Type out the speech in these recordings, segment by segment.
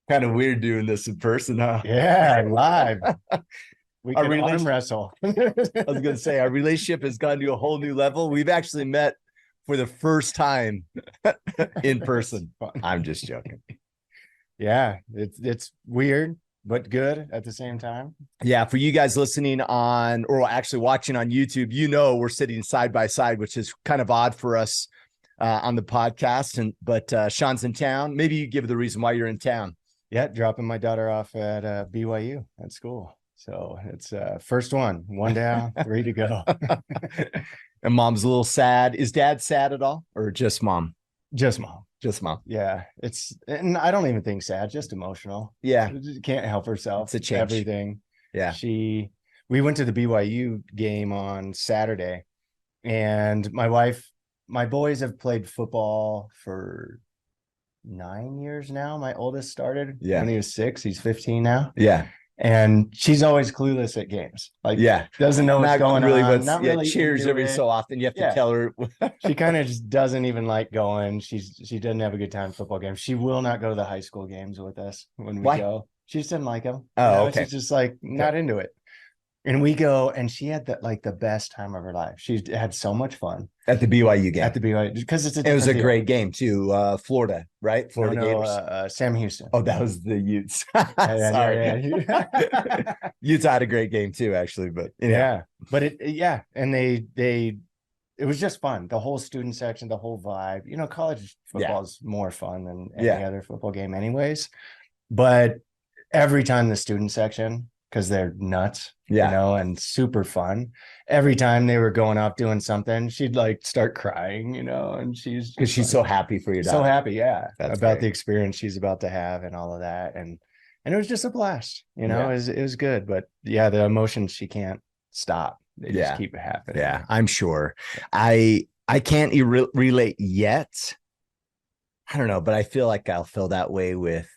Kind of weird doing this in person, huh? Yeah, live. We Our could arm relation, wrestle. I was going to say, our relationship has gone to a whole new level. We've actually met for the first time in person. I'm just joking. Yeah, it's weird but good at the same time. Yeah, for you guys listening on or actually watching on YouTube, we're sitting side by side, which is kind of odd for us on the podcast. But Sean's in town. Maybe you give the reason why you're in town. Yeah, dropping my daughter off at BYU at school. So it's first one down, three to go. And mom's a little sad. Is dad sad at all, or just mom? Just mom. Just mom. Yeah, and I don't even think sad, just emotional. Yeah, She can't help herself. It's a change. Everything. Yeah. We went to the BYU game on Saturday, and my boys have played football for 9 years now. My oldest started when he was 6. He's 15 now. Yeah. And she's always clueless at games. Like, doesn't know what's going on. Not really cheers every so often. You have to tell her. She kind of just doesn't even like going. She doesn't have a good time at football games. She will not go to the high school games with us when we go. She just didn't like them. Oh, okay. She's just like not into it. And we go, and she had the best time of her life. She had so much fun at the BYU game. At the BYU, because it was a great game too. Florida, right? Florida Gators. Sam Houston. Oh, that was the Utes. Sorry, Utah had a great game too, actually. But but and it was just fun. The whole student section, the whole vibe. College football is more fun than any other football game, anyways. But every time the student section, because they're nuts, and super fun. Every time they were going off doing something, she'd like start crying, and she's so happy for your daughter. So happy, about the experience she's about to have and all of that. And it was just a blast, it was good. But the emotions, she can't stop. They just keep happening. Yeah, I'm sure. I can't relate yet. I don't know, but I feel like I'll feel that way with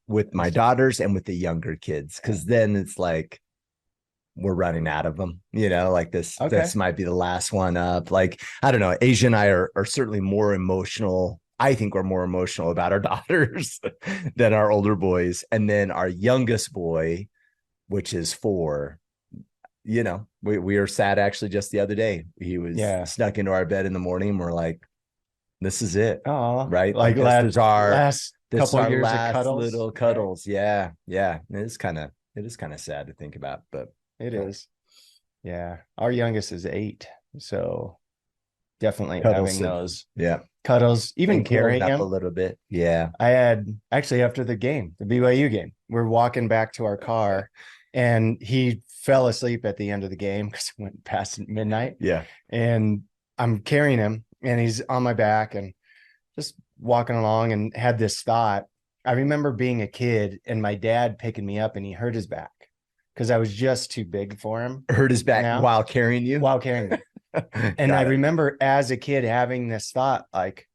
with my daughters and with the younger kids, because then it's like we're running out of them, like this might be the last one up. Like, I don't know, Asia and I are certainly more emotional. I think we're more emotional about our daughters than our older boys. And then our youngest boy, which is 4, we were sad actually just the other day. He was snuck into our bed in the morning, and we're like, this is it. Oh, right. Like last couple of years of cuddles. Little cuddles. Right. Yeah. It is kind of sad to think about, but it is. Yeah. Our youngest is 8. So definitely cuddles, having those cuddles, even carrying him a little bit. Yeah. I had actually, after the BYU game, we're walking back to our car, and he fell asleep at the end of the game because it went past midnight. Yeah. And I'm carrying him, and he's on my back and just walking along, and had this thought. I remember being a kid and my dad picking me up, and he hurt his back because I was just too big for him. Hurt his back while carrying you? While carrying me. And I remember as a kid having this thought, like,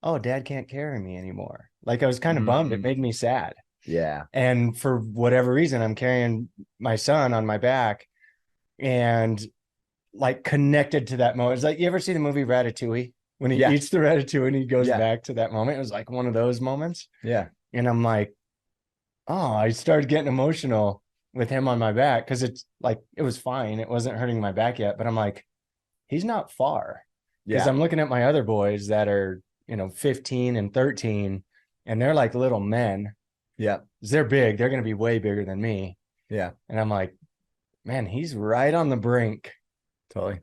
oh, dad can't carry me anymore. Like, I was kind of bummed. It made me sad. Yeah. And for whatever reason, I'm carrying my son on my back, and like connected to that moment. It's like, you ever see the movie Ratatouille? When he eats the ratatouille and he goes back to that moment. It was like one of those moments. Yeah. And I'm like, oh, I started getting emotional with him on my back, because it's like, it was fine. It wasn't hurting my back yet. But I'm like, he's not far. Because I'm looking at my other boys that are, 15 and 13, and they're like little men. Yeah. They're big. They're going to be way bigger than me. Yeah. And I'm like, man, he's right on the brink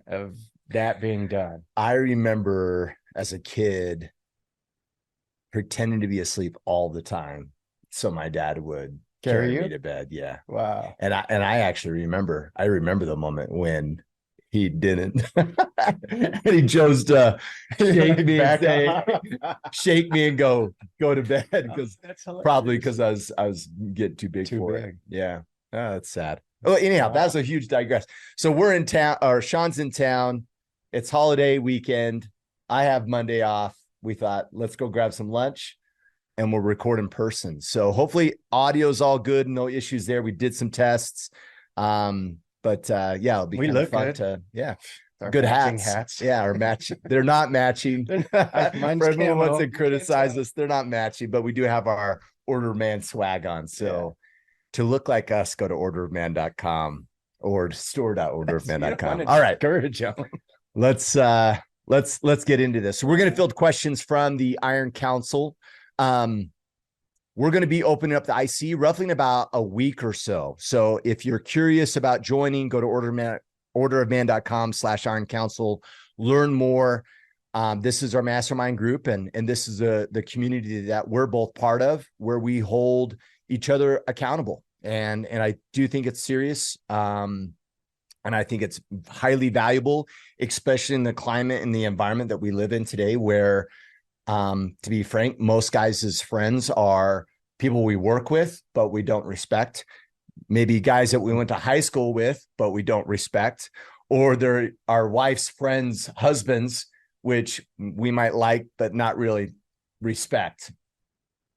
of that being done. I remember as a kid pretending to be asleep all the time, so my dad would carry me to bed. Yeah. Wow. And I actually remember the moment when he didn't. And he chose to shake me and say, shake me and go to bed, because probably because I was getting too big for it. Yeah. Oh, that's sad. Well, anyhow, that's a huge digress. So we're in town, or Sean's in town. It's holiday weekend. I have Monday off. We thought, let's go grab some lunch, and we'll record in person. So hopefully audio's all good. No issues there. We did some tests. But it'll be kind of fun to, good hats. Yeah, or matching. They're not matching. For everyone wants to criticize us, they're not matching, but we do have our Order Man swag on. So to look like us, go to orderofman.com or store.orderofman.com. All right. Courage. Let's get into this. So we're going to field questions from the Iron Council. We're going to be opening up the IC roughly in about a week or so. So if you're curious about joining, go to orderofman.com/Iron Council, learn more. This is our mastermind group, and this is the community that we're both part of, where we hold each other accountable. And I do think it's serious. And I think it's highly valuable, especially in the climate and the environment that we live in today, where, to be frank, most guys' friends are people we work with, but we don't respect. Maybe guys that we went to high school with, but we don't respect, or they're our wife's friends' husbands, which we might like, but not really respect.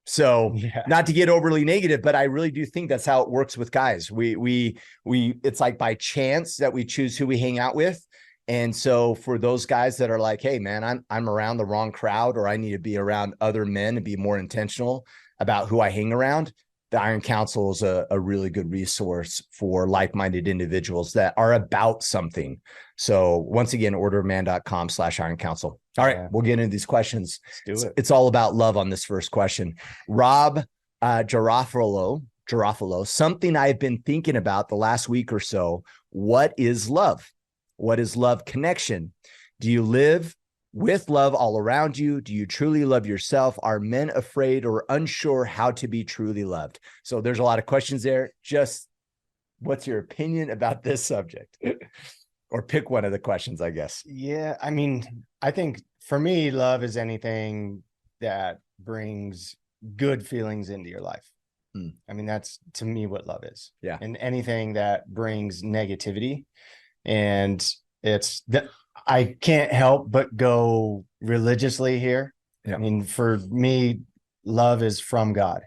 So not to get overly negative, but I really do think that's how it works with guys. We it's like by chance that we choose who we hang out with. And so for those guys that are like, hey man, I'm around the wrong crowd, or I need to be around other men and be more intentional about who I hang around, the Iron Council is a really good resource for like-minded individuals that are about something. So once again, orderofman.com/Iron Council. All right, we'll get into these questions. Let's do it. It's all about love on this first question. Rob Garofalo, something I've been thinking about the last week or so. What is love? What is love connection? Do you live with love all around you? Do you truly love yourself? Are men afraid or unsure how to be truly loved? So there's a lot of questions there. Just what's your opinion about this subject? Or pick one of the questions, I guess. Yeah, I mean, I think for me, love is anything that brings good feelings into your life. I mean, that's to me what love is. Yeah. And anything that brings negativity, and it's that I can't help but go religiously here. Yeah. I mean, for me, love is from God.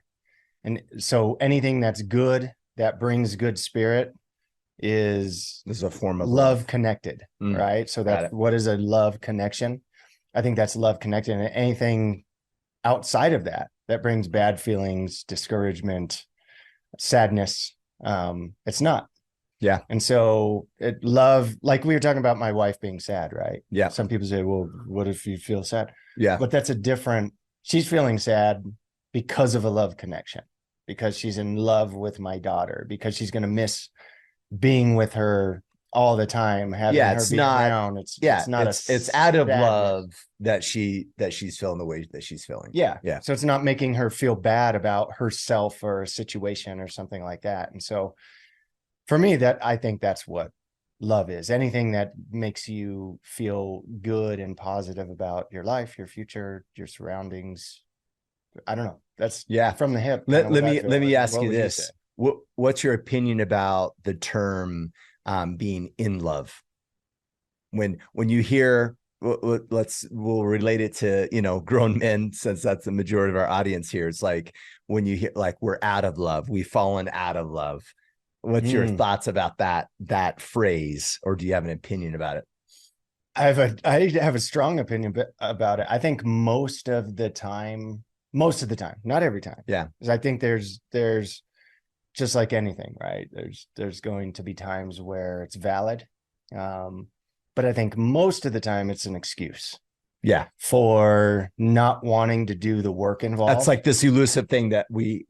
And so anything that's good, that brings good spirit, is a form of love connected, right? So that's what is a love connection? I think that's love connected. And anything outside of that brings bad feelings, discouragement, sadness, it's not. Yeah. And so love, like we were talking about my wife being sad, right? Yeah. Some people say, well, what if you feel sad? Yeah. But that's she's feeling sad because of a love connection, because she's in love with my daughter, because she's going to miss being with her all the time, having her be around. It's out of love that she's feeling the way that she's feeling. Yeah. So it's not making her feel bad about herself or a situation or something like that. And so for me, I think that's what love is. Anything that makes you feel good and positive about your life, your future, your surroundings. I don't know. That's from the hip. Let me ask you this. What's your opinion about the term being in love? When you hear, we'll relate it to, grown men, since that's the majority of our audience here. It's like when you hear like we're out of love, we've fallen out of love. What's your thoughts about that phrase, or do you have an opinion about it? I have a strong opinion about it. I think most of the time, not every time. Yeah. Because I think there's just like anything, right? There's going to be times where it's valid. But I think most of the time it's an excuse. Yeah. For not wanting to do the work involved. That's like this elusive thing that we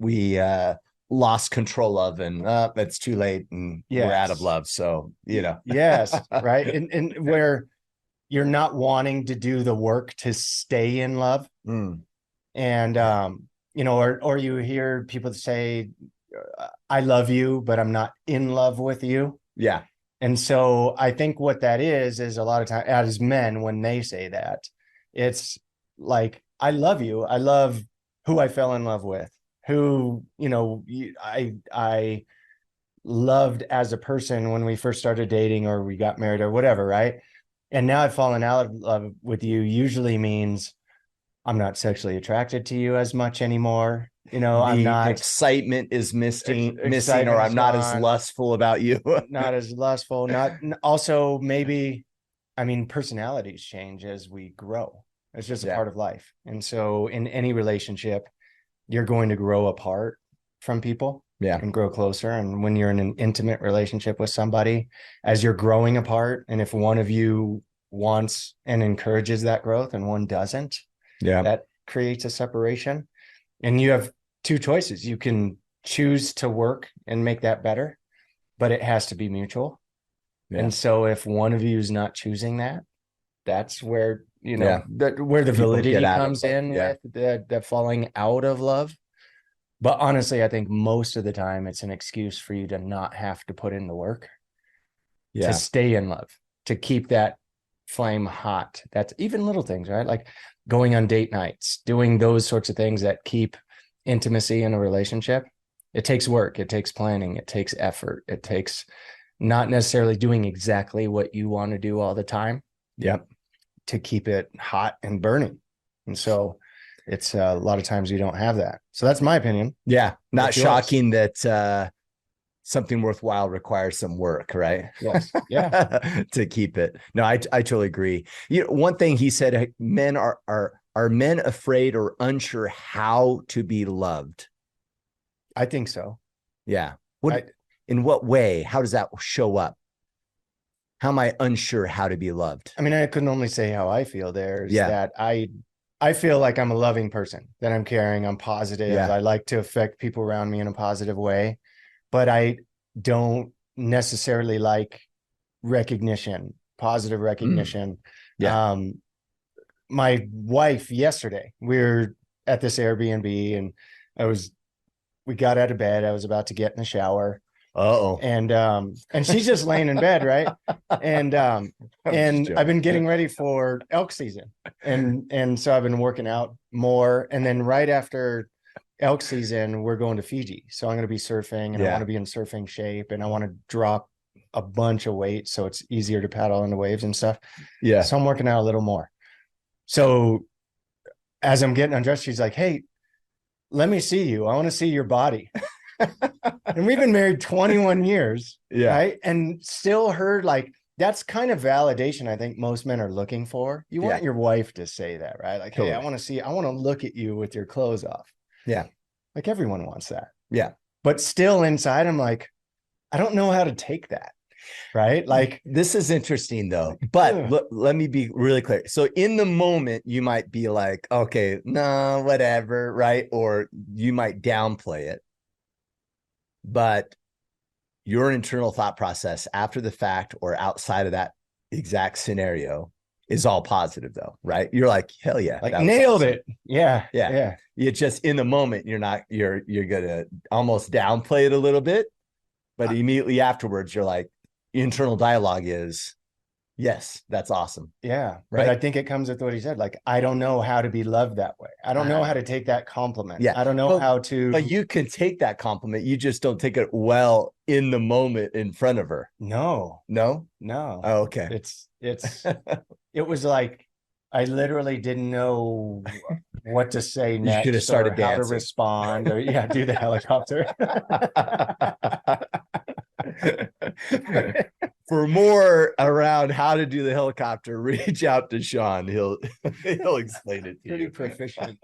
lost control of, and it's too late, and we're out of love. So, Yes. Right. And where you're not wanting to do the work to stay in love. And, or you hear people say, I love you, but I'm not in love with you. Yeah. And so I think what that is a lot of times as men, when they say that, it's like, I love you. I love who I fell in love with, who, I loved as a person when we first started dating or we got married or whatever. Right. And now I've fallen out of love with you usually means I'm not sexually attracted to you as much anymore. I'm not, excitement is missing, or I'm not as lustful about you. Not as lustful. Not also maybe, personalities change as we grow. It's just a part of life. And so in any relationship, you're going to grow apart from people and grow closer. And when you're in an intimate relationship with somebody, as you're growing apart, and if one of you wants and encourages that growth and one doesn't, that creates a separation. And you have two choices. You can choose to work and make that better, but it has to be mutual. And so if one of you is not choosing that, that's where, you know, where the validity comes in with the falling out of love. But honestly, I think most of the time it's an excuse for you to not have to put in the work to stay in love, to keep that flame hot. That's even little things, right? Like going on date nights, doing those sorts of things that keep intimacy in a relationship. It takes work. It takes planning. It takes effort. It takes not necessarily doing exactly what you want to do all the time. To keep it hot and burning. And so it's a lot of times you don't have that. So that's my opinion. Not What's shocking yours? That something worthwhile requires some work, right? Yes. To keep it. No, I totally agree. You know, one thing he said, men are men afraid or unsure how to be loved? I think so. Yeah. In what way? How does that show up? How am I unsure how to be loved? I mean, I couldn't only say how I feel. There's that I feel like I'm a loving person, that I'm caring, I'm positive. I like to affect people around me in a positive way, but I don't necessarily like recognition, positive recognition. My wife yesterday, we were at this Airbnb and we got out of bed. I was about to get in the shower. And she's just laying in bed, right? And I've been getting ready for elk season. And so I've been working out more. And then right after elk season, we're going to Fiji. So I'm going to be surfing and I want to be in surfing shape and I want to drop a bunch of weight so it's easier to paddle in the waves and stuff. So I'm working out a little more. So as I'm getting undressed, she's like, "Hey, let me see you. I want to see your body." And we've been married 21 years, right? And still heard like, that's kind of validation I think most men are looking for. You want your wife to say that, right? Like, "Hey, I want to look at you with your clothes off." Like everyone wants that. But still inside, I'm like, I don't know how to take that. Right. Like, this is interesting though, but let me be really clear. So in the moment, you might be like, okay, no, whatever. Right. Or you might downplay it. But your internal thought process after the fact or outside of that exact scenario is all positive though, right? You're like, hell yeah. Like nailed it. Yeah. You just in the moment, you're gonna almost downplay it a little bit, but immediately afterwards, you're like, internal dialogue is, yes, that's awesome. Yeah. Right. But I think it comes with what he said. Like, I don't know how to be loved that way. I don't know how to take that compliment. I don't know how to. But you can take that compliment. You just don't take it well in the moment in front of her. No. Oh, okay. It was like, I literally didn't know what to say next. You should have started dancing. How to respond or do the helicopter. For more around how to do the helicopter, reach out to Sean. He'll explain it to Pretty you. proficient.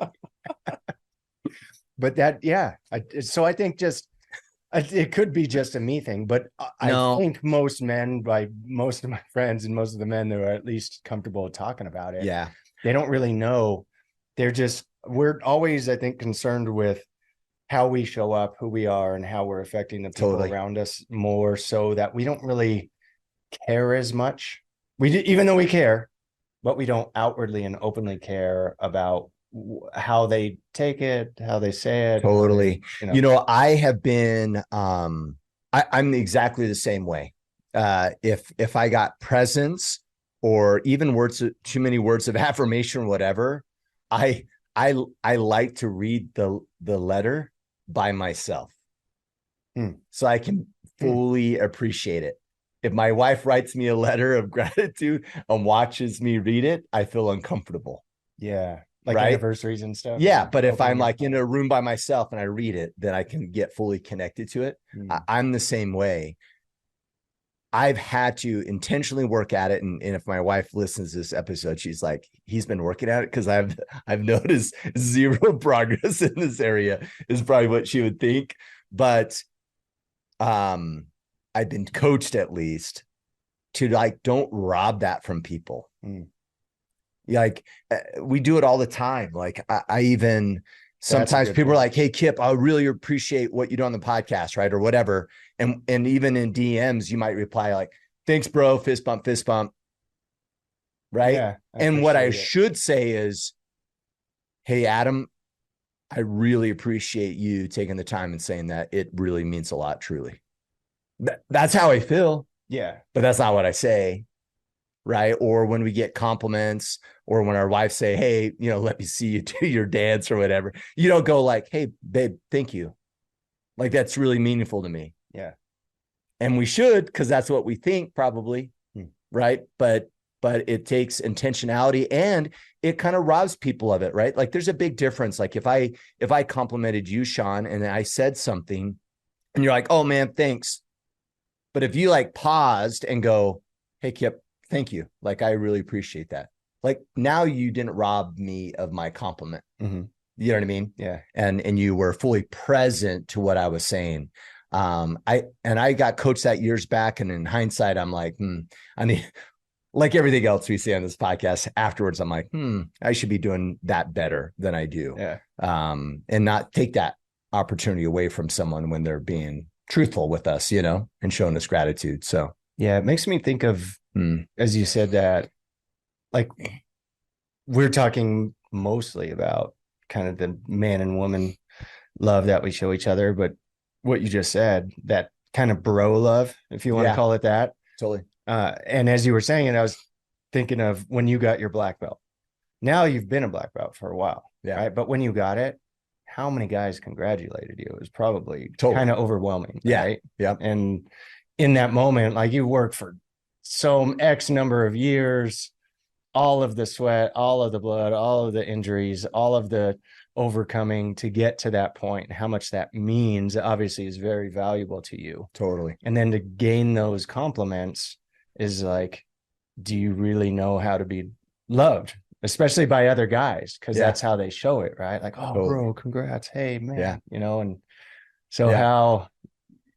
But that, so I think just it could be just a me thing, but I think most men, by most of my friends and most of the men that are at least comfortable talking about it, they don't really know. We're always, I think, concerned with how we show up, who we are, and how we're affecting the people around us more, so that we don't really care as much. Even though we care, but we don't outwardly and openly care about how they take it, how they say it. Totally. I have been, I'm exactly the same way. If I got presents or even too many words of affirmation or whatever, I like to read the letter by myself. So I can fully appreciate it. If my wife writes me a letter of gratitude and watches me read it, I feel uncomfortable. Like anniversaries and stuff. But if I'm like in a room by myself and I read it, then I can get fully connected to it. I'm the same way. I've had to intentionally work at it. And if my wife listens to this episode, she's like, he's been working at it, because I've noticed zero progress in this area, is probably what she would think. But I've been coached, at least, to like, don't rob that from people. Like, we do it all the time. Like, I even sometimes people are like, hey, Kip, I really appreciate what you do on the podcast, right? Or whatever. And even in DMs, you might reply like, thanks, bro, fist bump, right? Yeah, and what I should say is, hey, Adam, I really appreciate you taking the time and saying that. It really means a lot, truly. That's how I feel. Yeah. But that's not what I say, right? Or when we get compliments, or when our wives say, hey, let me see you do your dance or whatever, you don't go like, hey, babe, thank you. Like, that's really meaningful to me. Yeah. And we should, because that's what we think, probably. Right. But it takes intentionality, and it kind of robs people of it, right? Like, there's a big difference. Like, if I complimented you, Sean, and I said something and you're like, oh man, thanks. But if you like paused and go, hey, Kip, thank you. Like, I really appreciate that. Like, now you didn't rob me of my compliment. You know what I mean? Yeah. And you were fully present to what I was saying. I got coached that years back, and in hindsight, I'm like, I mean, like everything else we say on this podcast, afterwards, I'm like, I should be doing that better than I do. Yeah. And not take that opportunity away from someone when they're being truthful with us, and showing us gratitude. So yeah, it makes me think of, as you said that, like, we're talking mostly about kind of the man and woman love that we show each other, but what you just said, that kind of bro love, if you want to call it that. Totally. And as you were saying it, I was thinking of when you got your black belt. Now you've been a black belt for a while, right? But when you got it, how many guys congratulated you? It was probably kind of overwhelming. Right? Yeah. And in that moment, like, you worked for so X number of years, all of the sweat, all of the blood, all of the injuries, all of the overcoming to get to that point, and how much that means, obviously, is very valuable to you. Totally. And then to gain those compliments is like, do you really know how to be loved, especially by other guys? Because that's how they show it, right? Like, oh, bro, congrats. Hey, man, and so how,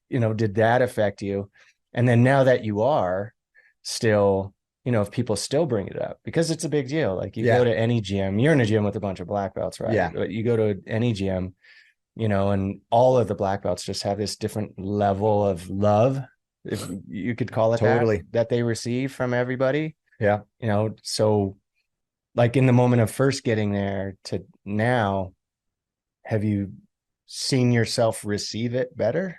did that affect you? And then now that you are still, if people still bring it up, because it's a big deal. Like, you go to any gym, you're in a gym with a bunch of black belts, right? Yeah. But you go to any gym, and all of the black belts just have this different level of love, if you could call it that they receive from everybody. Yeah. So like, in the moment of first getting there to now, have you seen yourself receive it better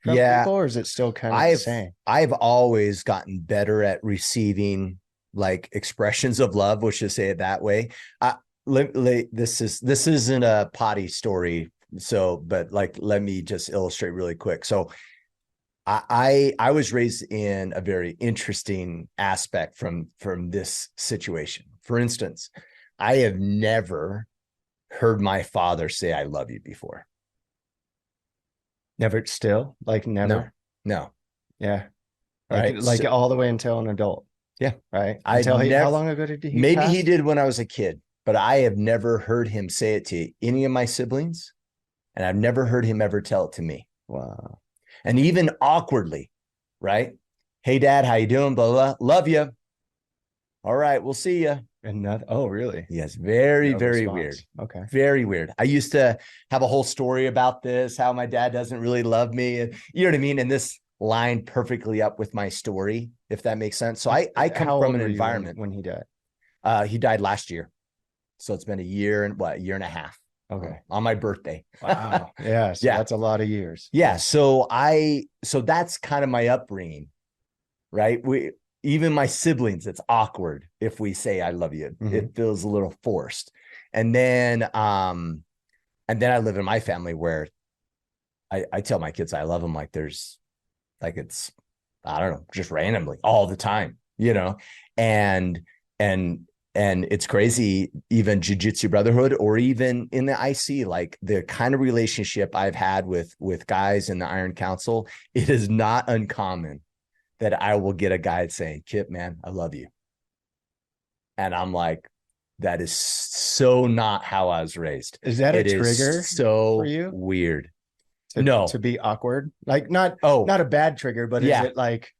from people, or is it still kind of the same? I've always gotten better at receiving, like, expressions of love, let's just say it that way. This isn't a potty story, but like, let me just illustrate really quick. So I was raised in a very interesting aspect from this situation. For instance, I have never heard my father say I love you before. Never, still, like, never? No. Yeah. Like all the way until an adult. Yeah. Right. How long ago did he maybe pass? He did when I was a kid, but I have never heard him say it to any of my siblings, and I've never heard him ever tell it to me. Wow. And even awkwardly, right? Hey, Dad, how you doing? Blah, blah, love you. All right, we'll see you. And not, oh, really? Yes, very, very weird. Okay. Very weird. I used to have a whole story about this, how my dad doesn't really love me. And you know what I mean? And this lined perfectly up with my story, if that makes sense. So I come from an environment. When he died? He died last year. So it's been a year and a half. Okay. On my birthday. Wow. Yeah. So that's a lot of years. Yeah. So that's kind of my upbringing, right? Even my siblings, it's awkward if we say I love you. Mm-hmm. It feels a little forced. And then I live in my family where I tell my kids I love them like it's, I don't know, just randomly all the time, and it's crazy, even Jiu-Jitsu Brotherhood, or even in the IC, like the kind of relationship I've had with guys in the Iron Council, it is not uncommon that I will get a guy saying, Kip, man, I love you. And I'm like, that is so not how I was raised. Is that a It is trigger for so you weird. to No. be awkward? Like not Oh, not a bad trigger, but is yeah. it like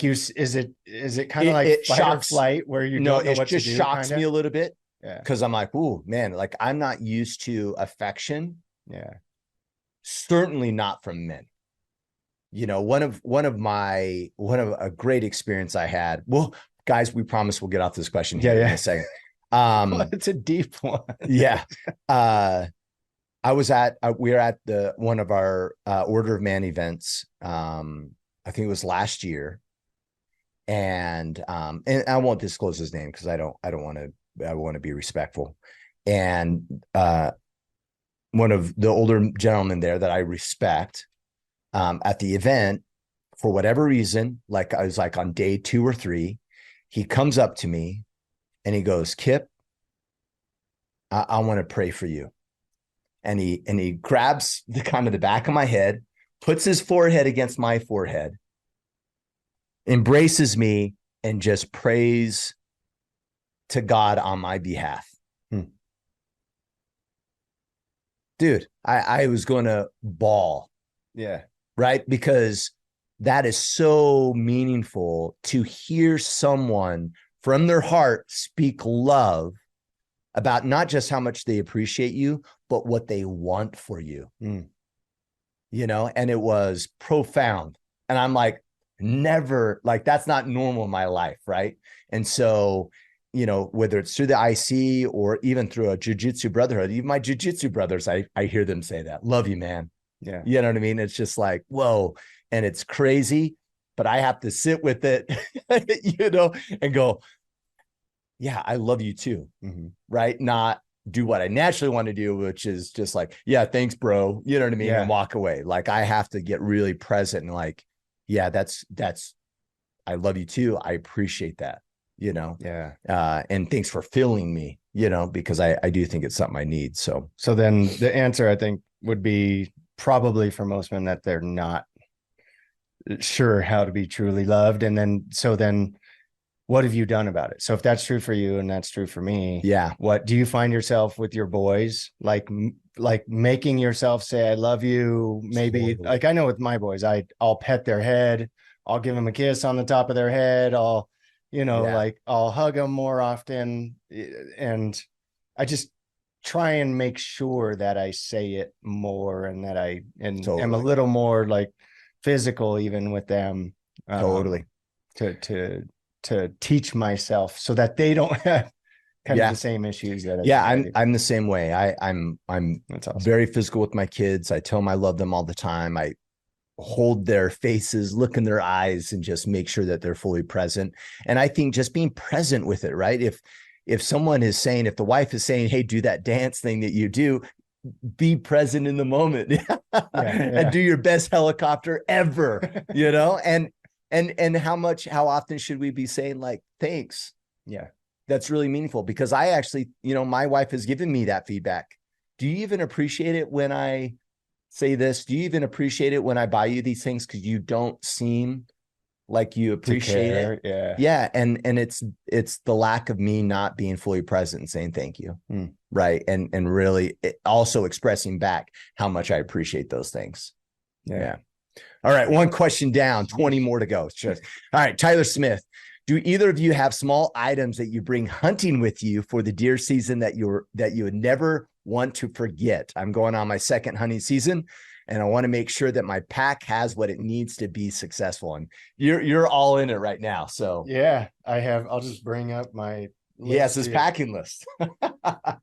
you is it kind of like It fight or shocks. flight where you No, don't know it what to just do? shocks me a little bit Yeah. because I'm like, ooh, man, like I'm not used to affection. Yeah. Certainly not from men. You know, one of a great experience I had. Well, guys, we promise we'll get off this question here in a second. Well, it's a deep one. Yeah. I was at we were at the one of our Order of Man events. I think it was last year, and I won't disclose his name because I want to be respectful. And one of the older gentlemen there that I respect at the event, for whatever reason, like I was like on day 2 or 3, he comes up to me and he goes, Kip, I want to pray for you. And he grabs the kind of the back of my head, puts his forehead against my forehead, embraces me, and just prays to God on my behalf. Dude, I was going to bawl. Yeah. Right? Because that is so meaningful to hear someone from their heart speak love about not just how much they appreciate you, but what they want for you. You know, and it was profound. And I'm like, never, like, that's not normal in my life. Right. And so, you know, whether it's through the IC or even through a jiu-jitsu brotherhood, even my jiu-jitsu brothers, I hear them say that. Love you, man. Yeah. You know what I mean? It's just like, whoa. And it's crazy, but I have to sit with it, you know, and go, yeah, I love you too. Right. Not do what I naturally want to do, which is just like, yeah, thanks, bro. You know what I mean? Yeah. And walk away. Like I have to get really present and like, yeah, that's, I love you too. I appreciate that, you know? Yeah. And thanks for filling me, you know, because I do think it's something I need. So then the answer I think would be probably for most men that they're not sure how to be truly loved. And then what have you done about it? So if that's true for you and that's true for me, yeah. What do you find yourself with your boys, like making yourself say, I love you? Maybe totally. Like I know with my boys, I'll pet their head. I'll give them a kiss on the top of their head. I'll, like I'll hug them more often. And I just try and make sure that I say it more and that I totally. Am a little more like physical even with them. Totally. To teach myself so that they don't have kind of the same issues that I'm the same way. I'm That's awesome. Very physical with my kids. I tell them I love them all the time. I hold their faces, look in their eyes, and just make sure that they're fully present. And I think just being present with it, right? If someone is saying, if the wife is saying, hey, do that dance thing that you do, be present in the moment and do your best helicopter ever, you know? And how often should we be saying like, thanks? Yeah. That's really meaningful because I actually, my wife has given me that feedback. Do you even appreciate it when I say this? Do you even appreciate it when I buy you these things? Because you don't seem like you appreciate it. Yeah. Yeah. And it's the lack of me not being fully present and saying thank you. Right. And really also expressing back how much I appreciate those things. Yeah. All right. One question down, 20 more to go. All right. Tyler Smith, do either of you have small items that you bring hunting with you for the deer season that you would never want to forget? I'm going on my second hunting season and I want to make sure that my pack has what it needs to be successful. And you're all in it right now. So yeah, I'll just bring up my list. Yes, his packing list. All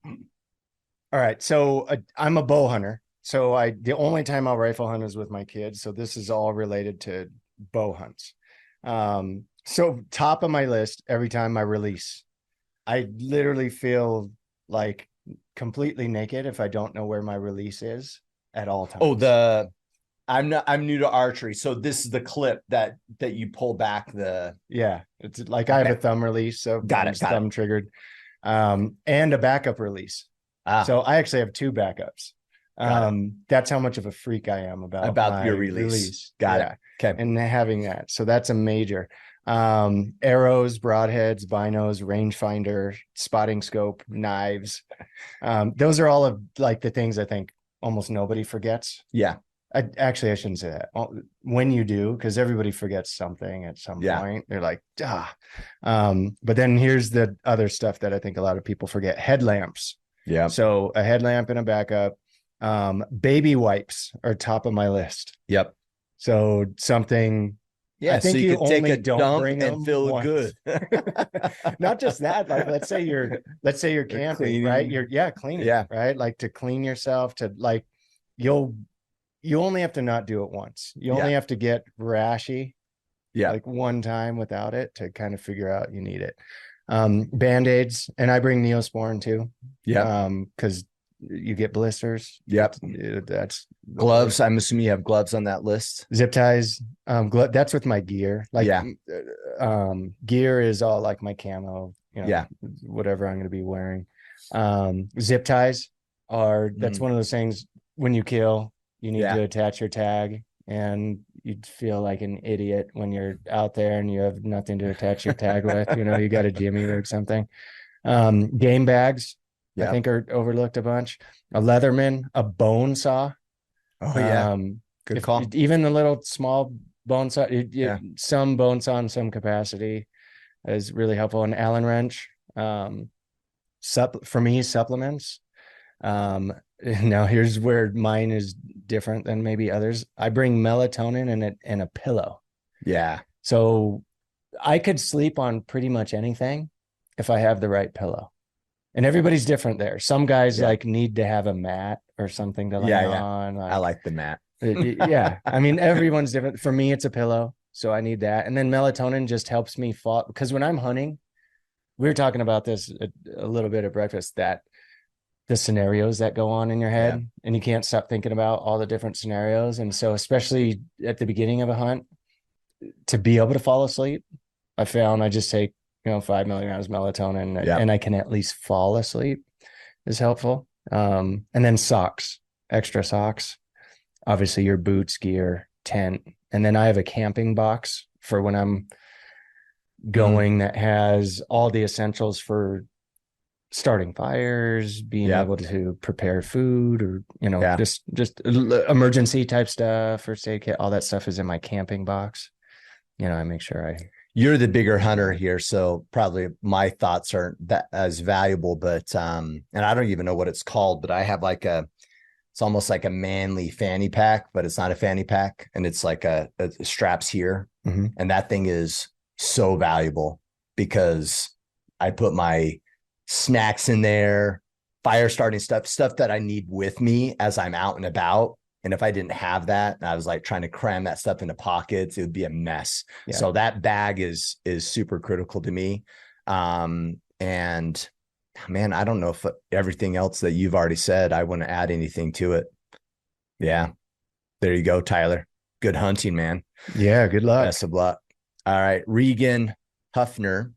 right. So I'm a bow hunter. So the only time I'll rifle hunt is with my kids. So this is all related to bow hunts. So top of my list, every time I release, I literally feel like completely naked if I don't know where my release is at all times. Oh, I'm new to archery. So this is the clip that you pull back it's like I have a thumb release. So got it. Triggered, and a backup release. So I actually have 2 backups. That's how much of a freak I am about my your release. Got it. Okay. And having that. So that's a major. Arrows, broadheads, binos, rangefinder, spotting scope, knives. Those are all of like the things I think almost nobody forgets. Yeah. I shouldn't say that. When you do, because everybody forgets something at some point. They're like, but then here's the other stuff that I think a lot of people forget. Headlamps. Yeah. So a headlamp and a backup. Baby wipes are top of my list. Yep. So something. Yeah, I think so you could take a don't dump bring and feel once. good. Not just that, like let's say you're camping, cleaning. Right? You're cleaning, right? Like to clean yourself, to like you only have to not do it once. You only have to get rashy, like one time without it to kind of figure out you need it. Band-aids, and I bring Neosporin too. Yeah. Because you get blisters. Yep. That's gloves. I'm assuming you have gloves on that list. Zip ties. That's with my gear. Like, gear is all like my camo, whatever I'm going to be wearing. Zip ties that's one of those things when you kill, you need to attach your tag, and you'd feel like an idiot when you're out there and you have nothing to attach your tag with, you got a jimmy or something. Game bags. I think are overlooked a bunch. A Leatherman, a bone saw. Oh yeah, good call. Even the little small bone saw, some bone saw in some capacity is really helpful. An Allen wrench. For me, supplements. Now here's where mine is different than maybe others. I bring melatonin and a pillow. Yeah. So I could sleep on pretty much anything if I have the right pillow. And everybody's different there. Some guys like need to have a mat or something to lay on. I like the mat. I mean, everyone's different. For me, it's a pillow. So I need that. And then melatonin just helps me fall. Because when I'm hunting, we were talking about this a little bit at breakfast, that the scenarios that go on in your head and you can't stop thinking about all the different scenarios. And so especially at the beginning of a hunt, to be able to fall asleep, I found I just take 5 milligrams melatonin and I can at least fall asleep is helpful. And then socks, extra socks, obviously your boots, gear, tent. And then I have a camping box for when I'm going that has all the essentials for starting fires, being able to prepare food, or, just emergency type stuff, first aid kit, all that stuff is in my camping box. I make sure you're the bigger hunter here, so probably my thoughts aren't that as valuable, but and I don't even know what it's called, but I have it's almost like a manly fanny pack, but it's not a fanny pack, and it's like a straps here. Mm-hmm. And that thing is so valuable because I put my snacks in there, fire starting stuff that I need with me as I'm out and about. And if I didn't have that, and I was like trying to cram that stuff into pockets, it would be a mess. Yeah. So that bag is super critical to me. And man, I don't know if everything else that you've already said, I want to add anything to it. Yeah. There you go, Tyler. Good hunting, man. Yeah. Good luck. Best of luck. All right. Regan Huffner.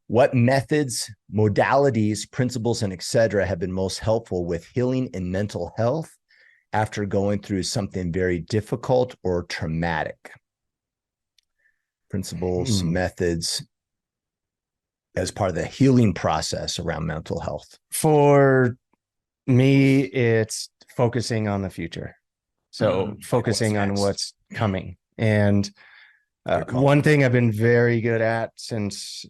What methods, modalities, principles, and etc. have been most helpful with healing and mental health after going through something very difficult or traumatic? Principles, methods as part of the healing process around mental health. For me, it's focusing on the future. So focusing on what's coming. And one thing I've been very good at since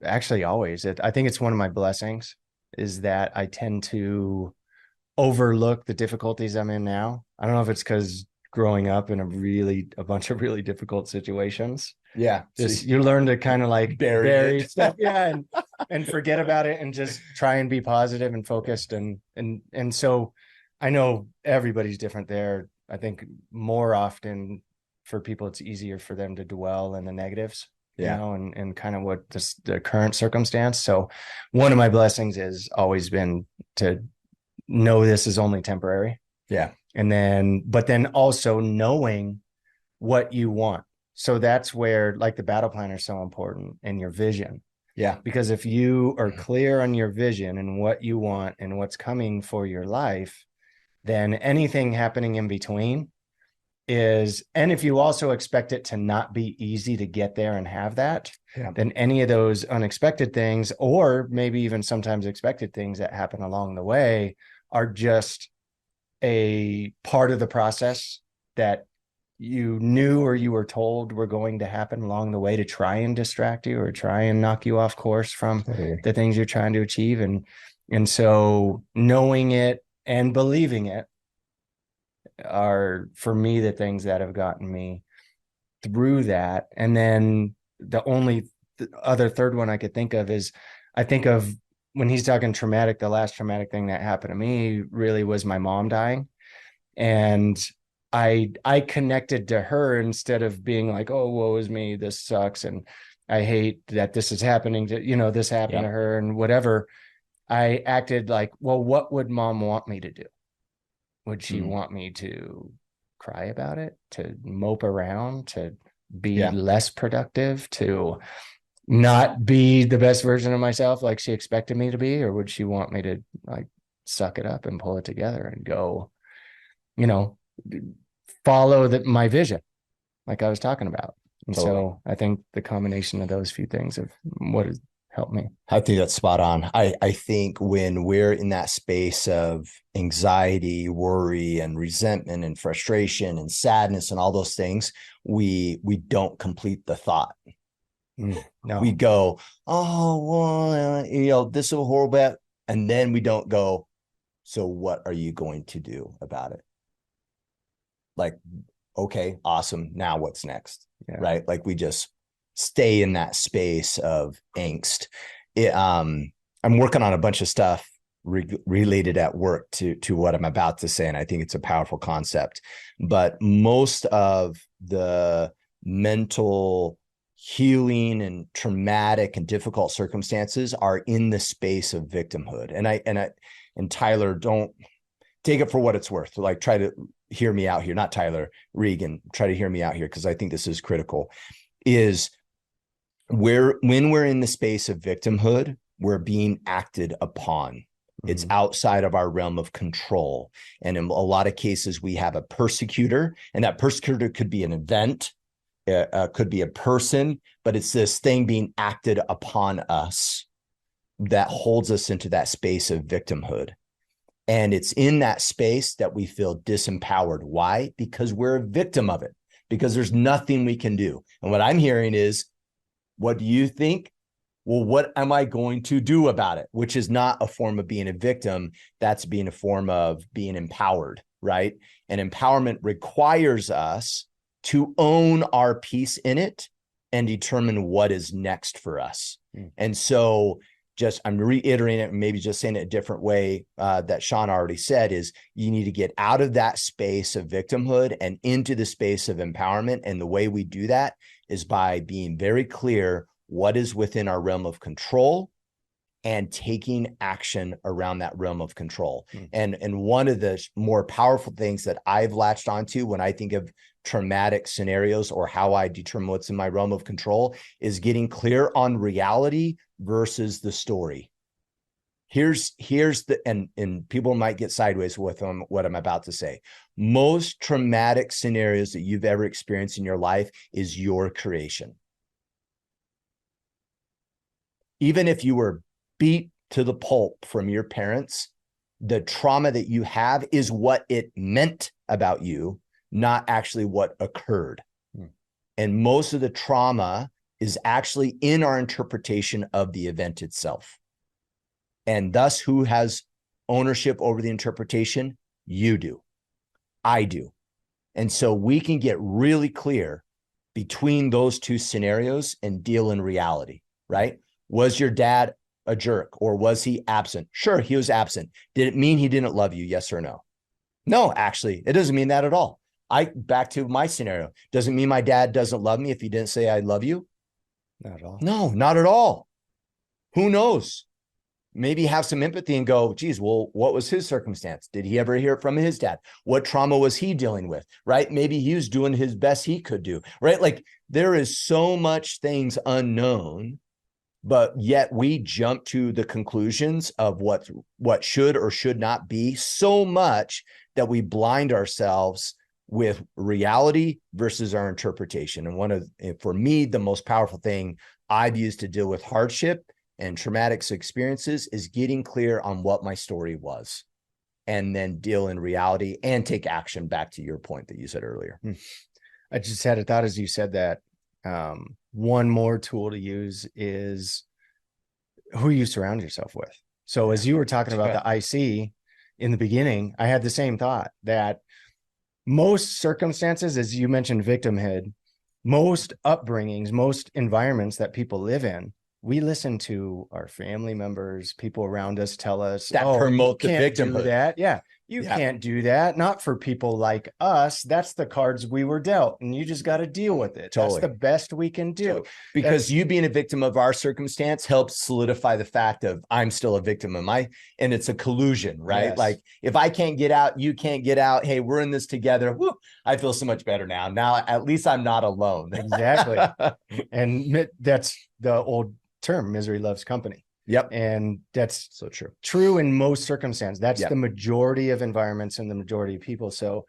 actually always, I think it's one of my blessings, is that I tend to overlook the difficulties I'm in now. I don't know if it's because growing up in a bunch of really difficult situations. Yeah. Just you learn to kind of like bury stuff. Yeah. And forget about it and just try and be positive and focused. And so I know everybody's different there. I think more often for people, it's easier for them to dwell in the negatives. And kind of what the current circumstance. So one of my blessings has always been to know this is only temporary. Yeah. But then also knowing what you want. So that's where like the battle plan is so important, and your vision. Yeah. Because if you are clear on your vision and what you want and what's coming for your life, then anything happening in between is, and if you also expect it to not be easy to get there and have that, then any of those unexpected things, or maybe even sometimes expected things that happen along the way, are just a part of the process that you knew or you were told were going to happen along the way to try and distract you or try and knock you off course from the things you're trying to achieve. And so knowing it and believing it are, for me, the things that have gotten me through that. And then the only other third one I could think of is, I think of when he's talking traumatic, the last traumatic thing that happened to me really was my mom dying. And I connected to her instead of being like, oh, woe is me, this sucks, and I hate that this is happening to, this happened to her and whatever. I acted like, well, what would mom want me to do? Would she want me to cry about it, to mope around, to be less productive, to not be the best version of myself like she expected me to be? Or would she want me to like suck it up and pull it together and go, follow my vision, like I was talking about? And so I think the combination of those few things of what has helped me. I think that's spot on. I think when we're in that space of anxiety, worry, and resentment and frustration and sadness and all those things, we don't complete the thought. No. We go, oh, well, this is a horrible, and then we don't go, so what are you going to do about it? Like, okay, awesome. Now what's next? Right? Like we just stay in that space of angst. I'm working on a bunch of stuff related at work to what I'm about to say, and I think it's a powerful concept. But most of the mental healing and traumatic and difficult circumstances are in the space of victimhood. And Tyler, don't take it for what it's worth. Like, try to hear me out here. Not Tyler, Regan, try to hear me out here, because I think this is critical. Is when we're in the space of victimhood, we're being acted upon. It's outside of our realm of control. And in a lot of cases, we have a persecutor, and that persecutor could be an event, could be a person, but it's this thing being acted upon us that holds us into that space of victimhood. And it's in that space that we feel disempowered. Why? Because we're a victim of it, because there's nothing we can do. And what I'm hearing is, what do you think? Well, what am I going to do about it? Which is not a form of being a victim. That's being a form of being empowered, right? And empowerment requires us to own our piece in it and determine what is next for us. And so I'm reiterating it, maybe just saying it a different way that Sean already said, is you need to get out of that space of victimhood and into the space of empowerment. And the way we do that is by being very clear what is within our realm of control and taking action around that realm of control. And one of the more powerful things that I've latched onto when I think of traumatic scenarios, or how I determine what's in my realm of control, is getting clear on reality versus the story. Here's the, and people might get sideways with what I'm about to say. Most traumatic scenarios that you've ever experienced in your life is your creation. Even if you were beat to the pulp from your parents, the trauma that you have is what it meant about you, not actually what occurred. And most of the trauma is actually in our interpretation of the event itself. And thus, who has ownership over the interpretation? You do. I do. And so we can get really clear between those two scenarios and deal in reality, right? Was your dad a jerk, or was he absent? Sure, he was absent. Did it mean he didn't love you? Yes or no? No, actually, it doesn't mean that at all. Back to my scenario. Doesn't mean my dad doesn't love me if he didn't say I love you. Not at all. No, not at all. Who knows? Maybe have some empathy and go, geez, well, what was his circumstance? Did he ever hear it from his dad? What trauma was he dealing with, right? Maybe he was doing his best he could do, right? Like, there is so much things unknown, but yet we jump to the conclusions of what should or should not be so much that we blind ourselves with reality versus our interpretation. And for me, the most powerful thing I've used to deal with hardship and traumatic experiences is getting clear on what my story was, and then deal in reality and take action, back to your point that you said earlier. I just had a thought as you said that. One more tool to use is who you surround yourself with. So as you were talking about the IC in the beginning, I had the same thought that most circumstances, as you mentioned, victimhood, most upbringings, most environments that people live in, we listen to our family members, people around us tell us that promote the victimhood. That. Yeah. You can't do that. Not for people like us. That's the cards we were dealt, and you just got to deal with it. Totally. That's the best we can do. Because you being a victim of our circumstance helps solidify the fact of I'm still a victim of and it's a collusion, right? Yes. Like if I can't get out, you can't get out. Hey, we're in this together. Woo, I feel so much better now. Now, at least I'm not alone. Exactly. And that's the old term, misery loves company. Yep. And that's so true in most circumstances. That's the majority of environments and the majority of people. So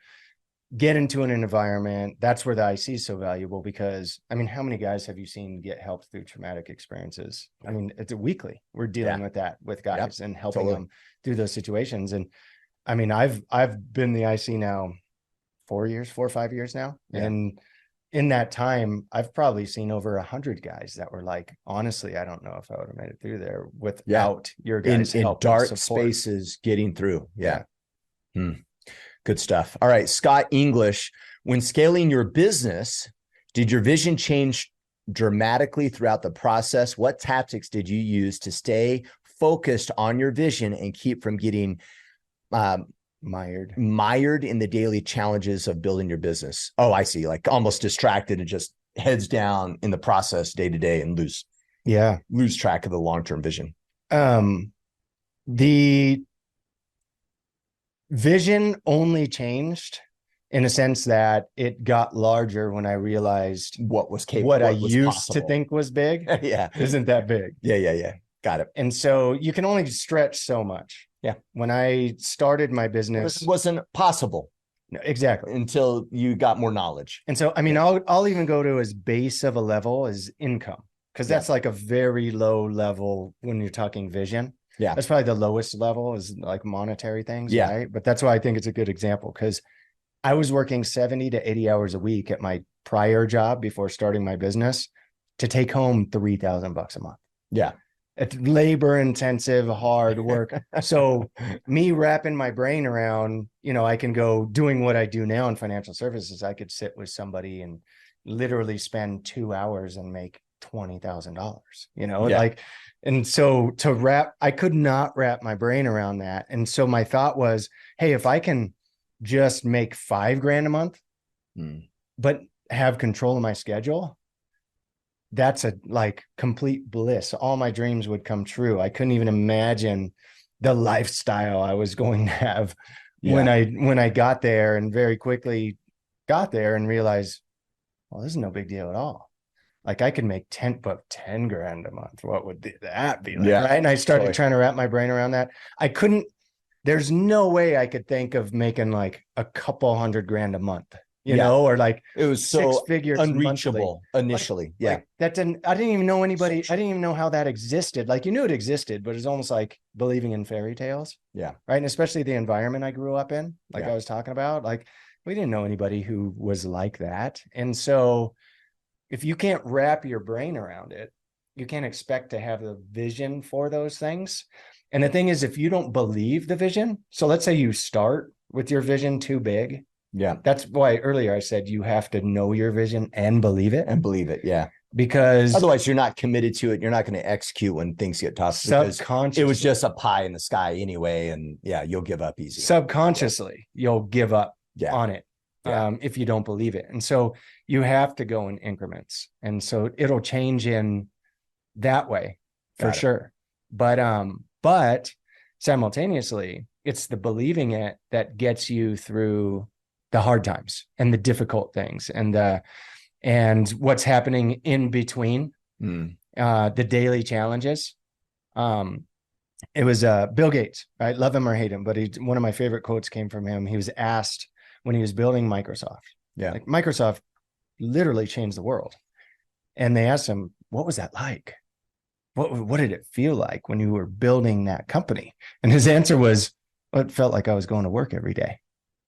get into an environment. That's where the IC is so valuable, because I mean, how many guys have you seen get helped through traumatic experiences? I mean, it's weekly. We're dealing with that with guys and helping them through those situations. And I mean, I've been the IC now 4 or 5 years now. Yeah. And in that time, I've probably seen over 100 guys that were like, honestly, I don't know if I would have made it through there without your guys' help. In dark spaces getting through. Yeah. Good stuff. All right, Scott English, when scaling your business, did your vision change dramatically throughout the process? What tactics did you use to stay focused on your vision and keep from getting mired in the daily challenges of building your business? Oh, I see. Like almost distracted and just heads down in the process day to day and lose track of the long-term vision. The vision only changed in a sense that it got larger when I realized what I used to think was big. Isn't that big. Yeah. Got it. And so you can only stretch so much. Yeah. When I started my business, it wasn't possible. No, exactly. Until you got more knowledge. And so, I mean, I'll even go to as base of a level as income, because that's like a very low level when you're talking vision. Yeah. That's probably the lowest level is like monetary things. Yeah. Right. But that's why I think it's a good example, because I was working 70 to 80 hours a week at my prior job before starting my business to take home $3,000 a month. Yeah. It's labor intensive, hard work. So me wrapping my brain around, I can go doing what I do now in financial services. I could sit with somebody and literally spend 2 hours and make $20,000, and so I could not wrap my brain around that. And so my thought was, hey, if I can just make $5,000 a month, but have control of my schedule, that's a complete bliss. All my dreams would come true. I couldn't even imagine the lifestyle I was going to have when I got there, and very quickly got there and realized, well, this is no big deal at all. Like I could make $10,000 a month. What would that be like? Yeah, right. And I started trying to wrap my brain around that. There's no way I could think of making like a couple $100,000 a month. It was so figures unreachable initially. I didn't even know anybody. I didn't even know how that existed. Like, you knew it existed, but it's almost like believing in fairy tales. Yeah. Right. And especially the environment I grew up in, I was talking about, like we didn't know anybody who was like that. And so if you can't wrap your brain around it, you can't expect to have the vision for those things. And the thing is, if you don't believe the vision, so let's say you start with your vision too big. Yeah. That's why earlier I said you have to know your vision and believe it. Yeah. Because otherwise you're not committed to it. You're not going to execute when things get tough. Subconsciously. It was just a pie in the sky anyway. And you'll give up easy. Subconsciously, you'll give up on it. If you don't believe it. And so you have to go in increments. And so it'll change in that way for sure. But simultaneously, it's the believing it that gets you through the hard times and the difficult things and what's happening in between the daily challenges. it was Bill Gates, right? Love him or hate him, but one of my favorite quotes came from him. He was asked when he was building Microsoft. Yeah. Like Microsoft literally changed the world. And they asked him, what was that like? What did it feel like when you were building that company? And his answer was, well, it felt like I was going to work every day.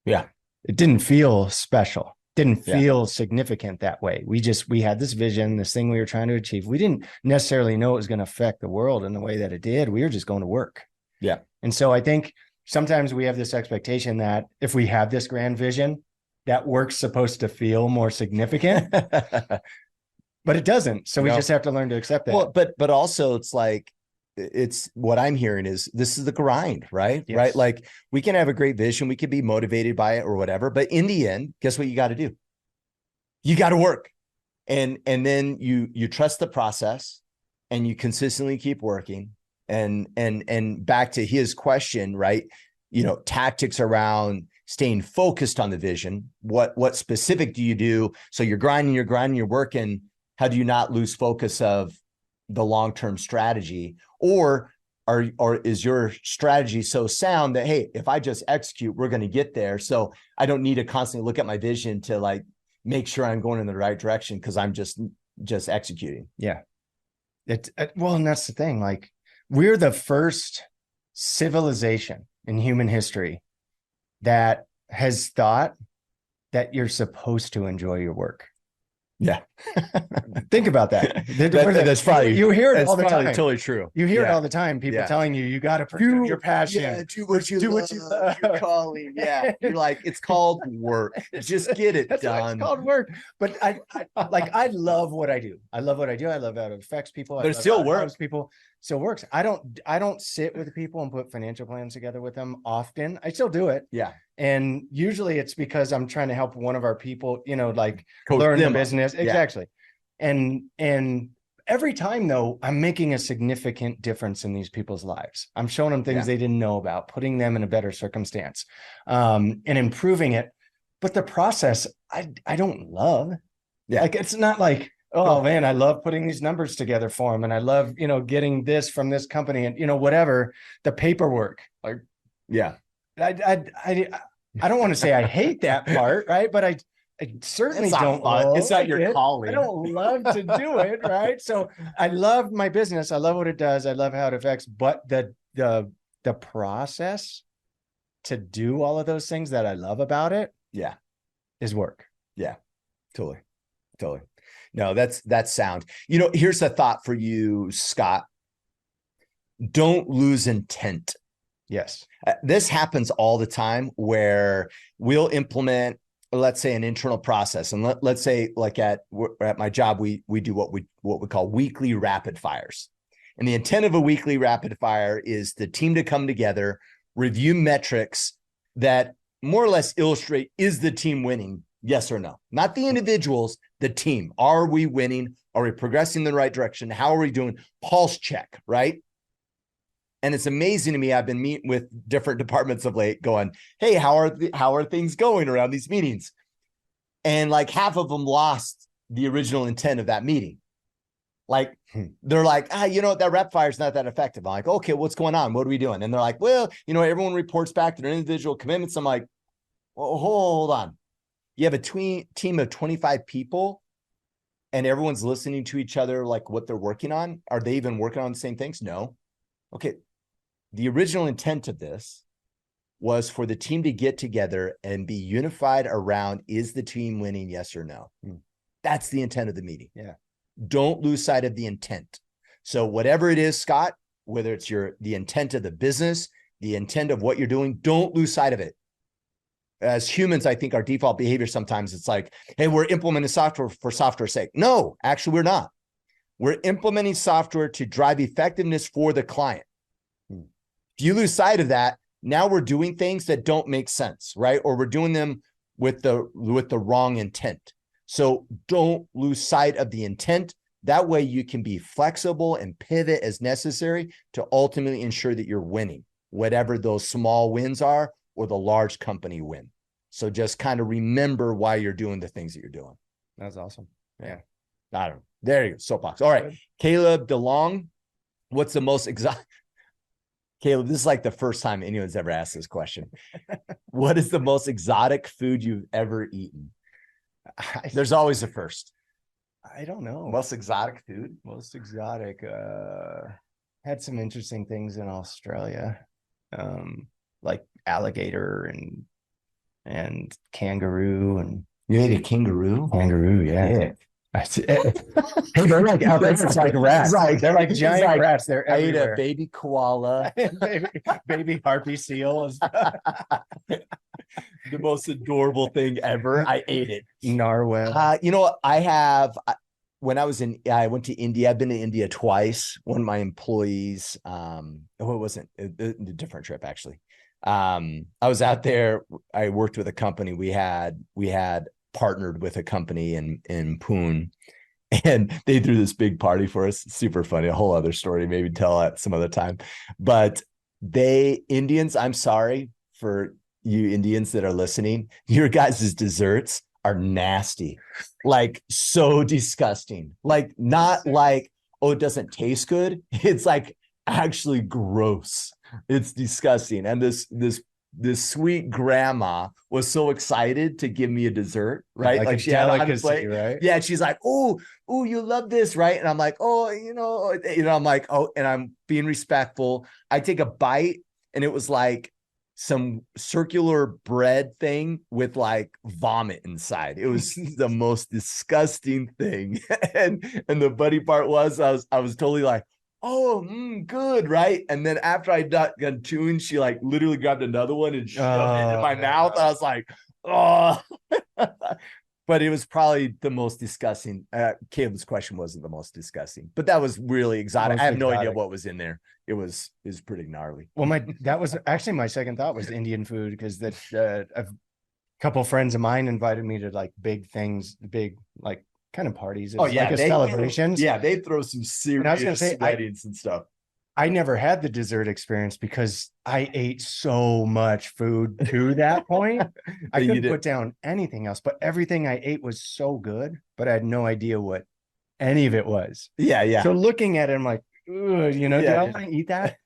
Yeah. It didn't feel special. Didn't feel significant that way. We had this vision, this thing we were trying to achieve. We didn't necessarily know it was going to affect the world in the way that it did. We were just going to work. Yeah. And so I think sometimes we have this expectation that if we have this grand vision, that work's supposed to feel more significant, but it doesn't. So we just have to learn to accept that. Well, but also it's like, it's what I'm hearing is this is the grind, right? Yes. Right. Like we can have a great vision. We could be motivated by it or whatever, but in the end, guess what you got to do? You got to work. And then you trust the process and you consistently keep working. And back to his question, right? Tactics around staying focused on the vision. What specific do you do? So you're grinding, you're working. How do you not lose focus of the long-term strategy? Or is your strategy so sound that, hey, if I just execute, we're going to get there. So I don't need to constantly look at my vision to like make sure I'm going in the right direction because I'm just executing. Yeah. Well, and that's the thing. Like we're the first civilization in human history that has thought that you're supposed to enjoy your work. Yeah. Think about that. That's probably, you hear it all the time. Totally true. You hear it all the time. People telling you got to pursue your passion. Yeah, do what you love. Your calling. Yeah. You're like, it's called work. Just get it done. It's called work. But I love what I do. I love what I do. I love how it affects people. But it still works. People still works. I don't sit with people and put financial plans together with them often. I still do it. Yeah. And usually it's because I'm trying to help one of our people, like coach learn the them business. Exactly. And every time though, I'm making a significant difference in these people's lives. I'm showing them things they didn't know about, putting them in a better circumstance, and improving it. But the process, I don't love. Yeah. Like, it's not like, oh man, I love putting these numbers together for them. And I love, getting this from this company and, whatever the paperwork, like, yeah. I don't want to say I hate that part, right? But I certainly don't love it's not your calling. I don't love to do it, right? So I love my business. I love what it does. I love how it affects, but the process to do all of those things that I love about it, is work. Yeah, totally. No, that's sound. Here's a thought for you, Scott. Don't lose intent. Yes. This happens all the time where we'll implement, let's say, an internal process. And let's say like at my job, we do what we call weekly rapid fires. And the intent of a weekly rapid fire is the team to come together, review metrics that more or less illustrate, is the team winning? Yes or no? Not the individuals, the team. Are we winning? Are we progressing in the right direction? How are we doing? Pulse check, right? And it's amazing to me. I've been meeting with different departments of late going, hey, how are things going around these meetings? And like half of them lost the original intent of that meeting. Like they're like, that rep fire is not that effective. I'm like, okay, what's going on? What are we doing? And they're like, well, everyone reports back to their individual commitments. I'm like, well, hold on. You have a team of 25 people and everyone's listening to each other, like what they're working on. Are they even working on the same things? No. Okay. The original intent of this was for the team to get together and be unified around, is the team winning? Yes or no? That's the intent of the meeting. Yeah. Don't lose sight of the intent. So whatever it is, Scott, whether it's the intent of the business, the intent of what you're doing, don't lose sight of it. As humans, I think our default behavior sometimes it's like, hey, we're implementing software for software's sake. No, actually, we're not. We're implementing software to drive effectiveness for the client. If you lose sight of that, now we're doing things that don't make sense, right? Or we're doing them with the wrong intent. So don't lose sight of the intent. That way you can be flexible and pivot as necessary to ultimately ensure that you're winning, whatever those small wins are or the large company win. So just kind of remember why you're doing the things that you're doing. That's awesome. Yeah. I don't know. There you go. Soapbox. All right. Caleb DeLong, what's the most exotic? Caleb, this is like the first time anyone's ever asked this question. What is the most exotic food you've ever eaten? There's always a first. I don't know. Most exotic food? Most exotic. Had some interesting things in Australia, like alligator and kangaroo. And you ate a kangaroo? Kangaroo, yeah. Hey, they're like out there. It's like rats. They're like giant rats. They're everywhere. I ate a baby koala, baby harpy seal. The most adorable thing ever. I ate it. Narwhal. You know what? When I went to India. I've been to India twice. One of my employees, it wasn't a different trip actually. I was out there. I worked with a company. We had partnered with a company in Pune, and they threw this big party for us. Super funny. A whole other story. Maybe tell that some other time. But Indians, I'm sorry for you Indians that are listening. Your guys' desserts are nasty, like so disgusting. Like not like, oh, it doesn't taste good. It's like actually gross. It's disgusting. And this sweet grandma was so excited to give me a dessert, right? Like she had on display, right? Yeah, she's like, oh, you love this, right? And I'm like, oh, I'm like, oh, and I'm being respectful. I take a bite, and it was like some circular bread thing with like vomit inside. It was the most disgusting thing. And the funny part was I was totally like, oh, good, right? And then after I got done chewing, she like literally grabbed another one and shoved it in my mouth. I was like, oh. But it was probably the most disgusting. Caleb's question wasn't the most disgusting, but that was really exotic. I have no idea what was in there. It was pretty gnarly. Well, that was actually my second thought was Indian food, because a couple of friends of mine invited me to like big things, big like kind of parties. It's like a celebrations. Yeah, they throw some serious weddings and stuff. I never had the dessert experience because I ate so much food to that point. I couldn't put down anything else, but everything I ate was so good, but I had no idea what any of it was. Yeah. So looking at it, I'm like, do I want to eat that?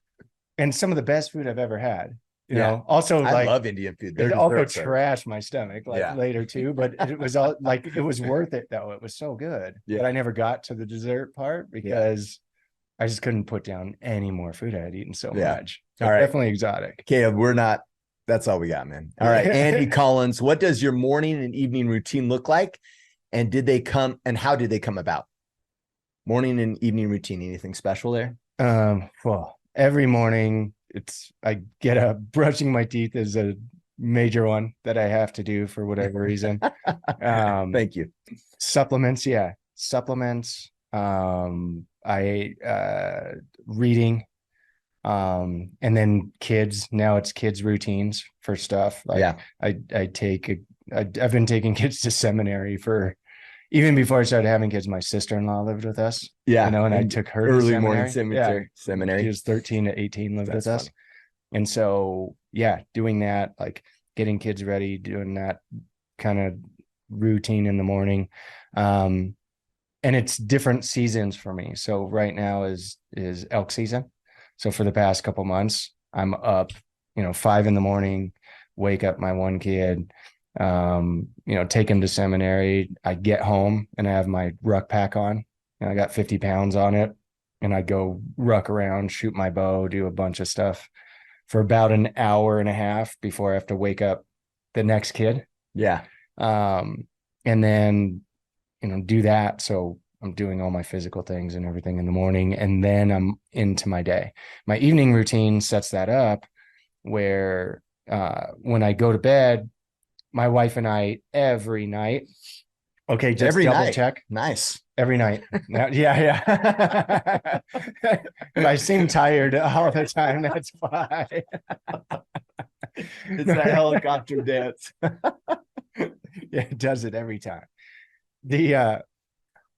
And some of the best food I've ever had. You know, also I love Indian food. It also trashed my stomach later too, but it was all like, it was worth it though. It was so good. But I never got to the dessert part because I just couldn't put down any more food. I had eaten so much. So all right. Definitely exotic. Caleb, that's all we got, man. All right. Andy Collins, what does your morning and evening routine look like? And how did they come about? Morning and evening routine, anything special there? Well, every morning I get up. Brushing my teeth is a major one that I have to do for whatever reason. Thank you. Supplements. I reading, and then now it's kids routines for stuff. Like I've been taking kids to seminary for, even before I started having kids. My sister-in-law lived with us. And I took her early morning seminary. She was 13 to 18, lived with us. And so, doing that, like getting kids ready, doing that kind of routine in the morning. And it's different seasons for me. So right now is elk season. So for the past couple months, I'm up, 5 a.m, wake up my one kid, take him to seminary. I get home and I have my ruck pack on, and I got 50 pounds on it, and I go ruck around, shoot my bow, do a bunch of stuff for about an hour and a half before I have to wake up the next kid. And then, do that. So I'm doing all my physical things and everything in the morning, and then I'm into my day. My evening routine sets that up where when I go to bed, my wife and I every night. Okay, just every double check. Nice. Every night. Yeah. If I seem tired all the time, that's fine. It's a helicopter dance. It does it every time.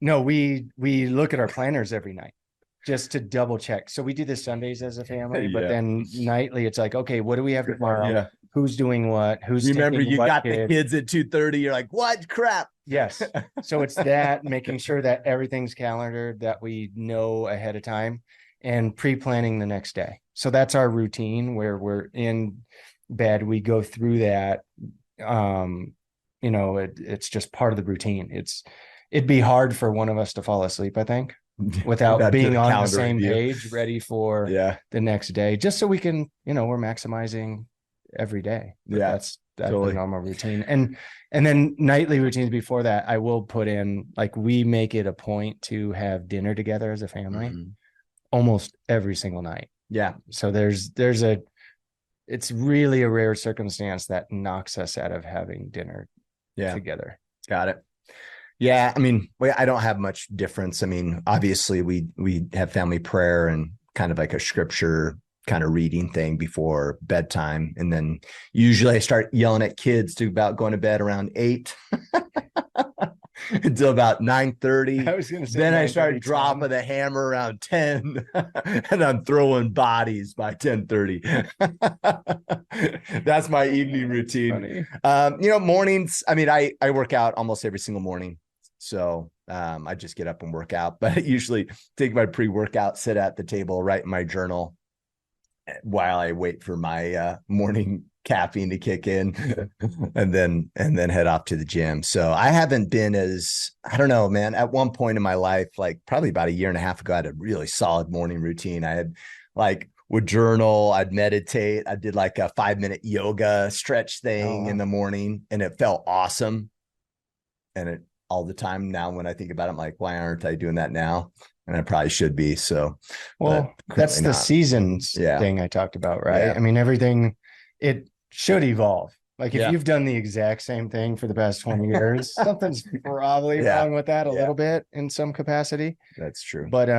No, we look at our planners every night just to double check. So we do this Sundays as a family, but then nightly it's like, okay, what do we have tomorrow? Who's doing what? Remember, you got the kids at 2:30. You're like, what crap? Yes. So it's that, making sure that everything's calendared, that we know ahead of time. and pre-planning the next day. So that's our routine where we're in bed. We go through that. It's just part of the routine. It'd be hard for one of us to fall asleep, I think, without being on the same page, ready for the next day, just so we can, we're maximizing every day. But that's totally the normal routine. And then nightly routines before that, I will put in, like, we make it a point to have dinner together as a family almost every single night. Yeah. So it's really a rare circumstance that knocks us out of having dinner together. Got it. Yeah. I mean, I don't have much difference. I mean, obviously we have family prayer and kind of like a scripture kind of reading thing before bedtime. And then usually I start yelling at kids about going to bed around 8 until about 9:30. Then I start dropping the hammer around 10 and I'm throwing bodies by 10:30. That's my evening routine. Mornings, I mean, I work out almost every single morning. So I just get up and work out, but I usually take my pre-workout, sit at the table, write in my journal while I wait for my morning caffeine to kick in and then head off to the gym. So I haven't been I don't know, man, at one point in my life, like probably about a year and a half ago, I had a really solid morning routine. I had would journal, I'd meditate. I did like a 5-minute yoga stretch thing in the morning and it felt awesome. And all the time now when I think about it, I'm like, why aren't I doing that now? And I probably should be. So, well, that's the seasons thing I talked about, right? Yeah. I mean, everything, it should evolve. Like if you've done the exact same thing for the past 20 years, something's probably wrong with that a little bit in some capacity. That's true. But,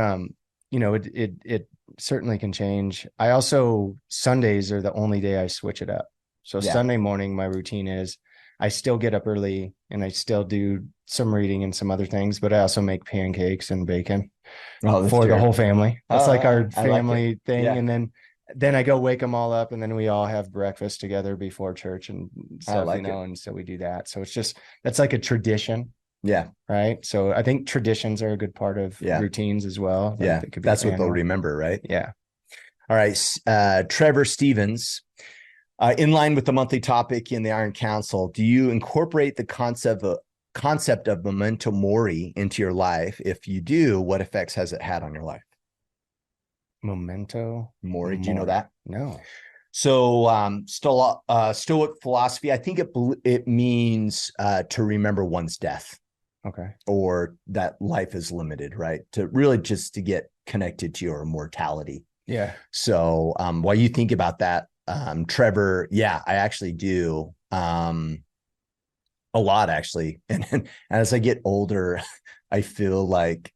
it certainly can change. I also, Sundays are the only day I switch it up. So Sunday morning, my routine is I still get up early and I still do some reading and some other things, but I also make pancakes and bacon for the whole family. That's like our family thing. Yeah. And then I go wake them all up and then we all have breakfast together before church and stuff, and so we do that. So that's like a tradition. Yeah. Right. So I think traditions are a good part of routines as well. That's what they'll remember. Right. Yeah. All right. Trevor Stevens. In line with the monthly topic in the Iron Council, do you incorporate the concept of Memento Mori into your life? If you do, what effects has it had on your life? Memento Mori. Do you know that? No. So Stoic philosophy, I think it means to remember one's death. Okay. Or that life is limited, right? To really just to get connected to your mortality. Yeah. So while you think about that, Trevor, I actually do a lot actually. And as I get older, I feel like,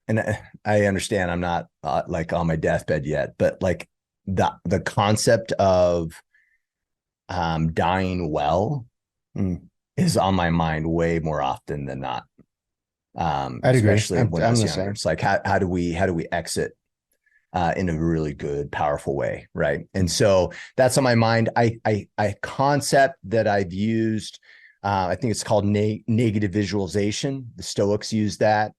and I understand I'm not like on my deathbed yet, but like the concept of dying well is on my mind way more often than not. Especially when I was younger. It's like, how do we exit in a really good, powerful way, right? And so that's on my mind. I concept that I've used, I think it's called negative visualization. The Stoics use that.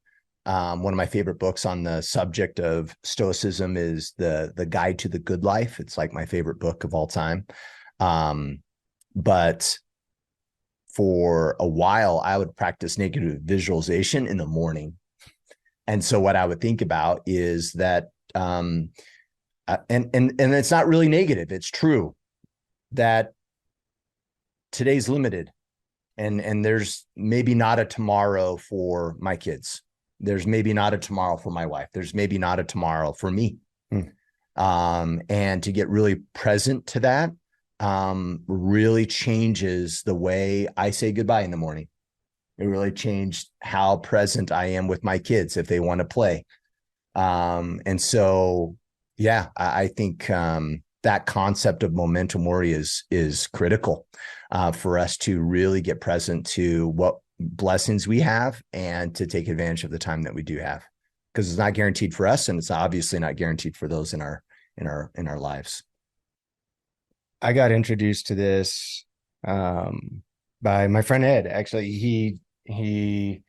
One of my favorite books on the subject of Stoicism is the Guide to the Good Life. It's like my favorite book of all time. But for a while, I would practice negative visualization in the morning. And so what I would think about is that and it's not really negative. It's true that today's limited and there's maybe not a tomorrow for my kids. There's maybe not a tomorrow for my wife. There's maybe not a tomorrow for me. And to get really present to that really changes the way I say goodbye in the morning. It really changed how present I am with my kids if they want to play. And so, I think that concept of Memento Mori is critical for us to really get present to what blessings we have and to take advantage of the time that we do have, because it's not guaranteed for us, and it's obviously not guaranteed for those in our lives. I got introduced to this by my friend Ed. Actually, he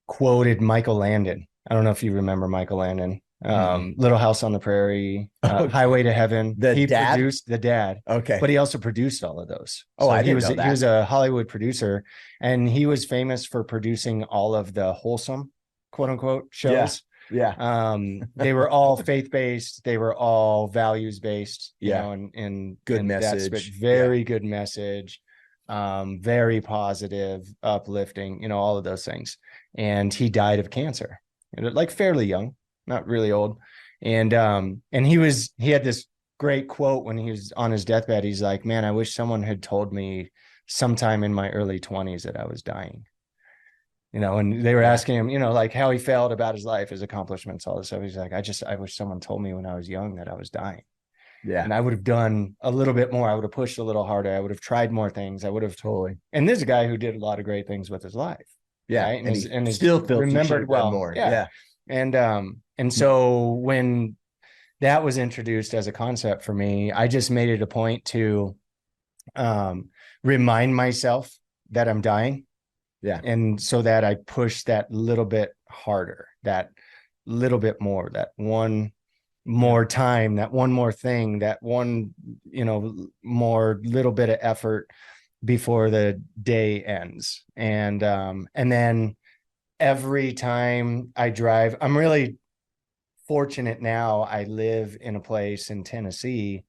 quoted Michael Landon. I don't know if you remember Michael Landon. Little House on the Prairie, Okay. Highway to Heaven. He produced the dad. Okay. But he also produced all of those. Oh, I didn't know that. He was a Hollywood producer, and he was famous for producing all of the wholesome, quote unquote, shows. Yeah. They were all faith-based, they were all values-based, you know, and good message. Very good message. Very positive, uplifting, you know, all of those things. And he died of cancer, like fairly young, not really old. And he had this great quote when he was on his deathbed. He's like, man, I wish someone had told me sometime in my early 20s that I was dying. You know, and they were asking him, you know, like how he felt about his life, his accomplishments, all this stuff. He's like, I wish someone told me when I was young that I was dying. Yeah. And I would have done a little bit more. I would have pushed a little harder. I would have tried more things. I would have totally. And this is a guy who did a lot of great things with his life. Yeah. Right? And he still feels remembered well more. Yeah. And so when that was introduced as a concept for me, I just made it a point to remind myself that I'm dying. Yeah. And so that I push that little bit harder, that little bit more, that one more time, that one more thing, that one, you know, more little bit of effort before the day ends. And then every time I drive, I'm really fortunate now. I live in a place in Tennessee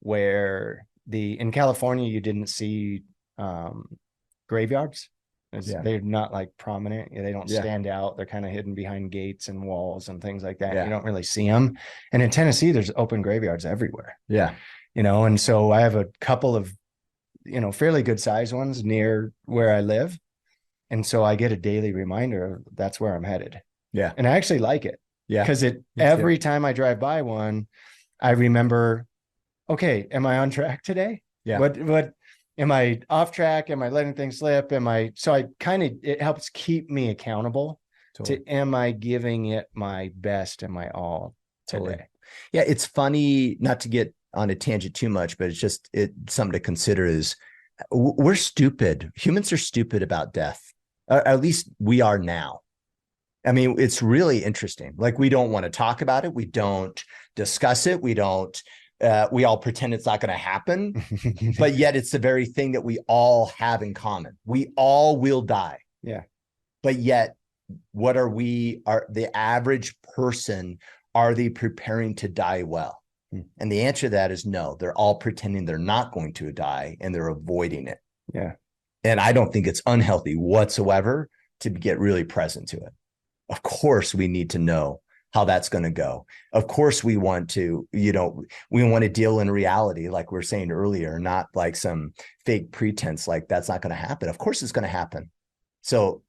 where in California, you didn't see graveyards. They're not like prominent. They don't stand out. They're kind of hidden behind gates and walls and things like that. You don't really see them. And in Tennessee, there's open graveyards everywhere. Yeah. You know, and so I have a couple of, you know, fairly good sized ones near where I live. And so I get a daily reminder of that's where I'm headed. Yeah. And I actually like it. Yeah. Because every time I drive by one, I remember, okay, am I on track today? Yeah. What am I off track? Am I letting things slip? It helps keep me accountable to, am I giving it my best and my all today? Yeah. It's funny, not to get on a tangent too much, but it's something to consider is we're stupid. Humans are stupid about death. Or at least we are now. I mean, it's really interesting. Like, we don't want to talk about it. We don't discuss it. We all pretend it's not going to happen, but yet it's the very thing that we all have in common. We all will die. Yeah. But yet, what are the average person, are they preparing to die well? And the answer to that is no. They're all pretending they're not going to die and they're avoiding it. Yeah. And I don't think it's unhealthy whatsoever to get really present to it. Of course, we need to know how that's going to go. Of course, we want to, we want to deal in reality, like we were saying earlier, not like some fake pretense, like that's not going to happen. Of course, it's going to happen. So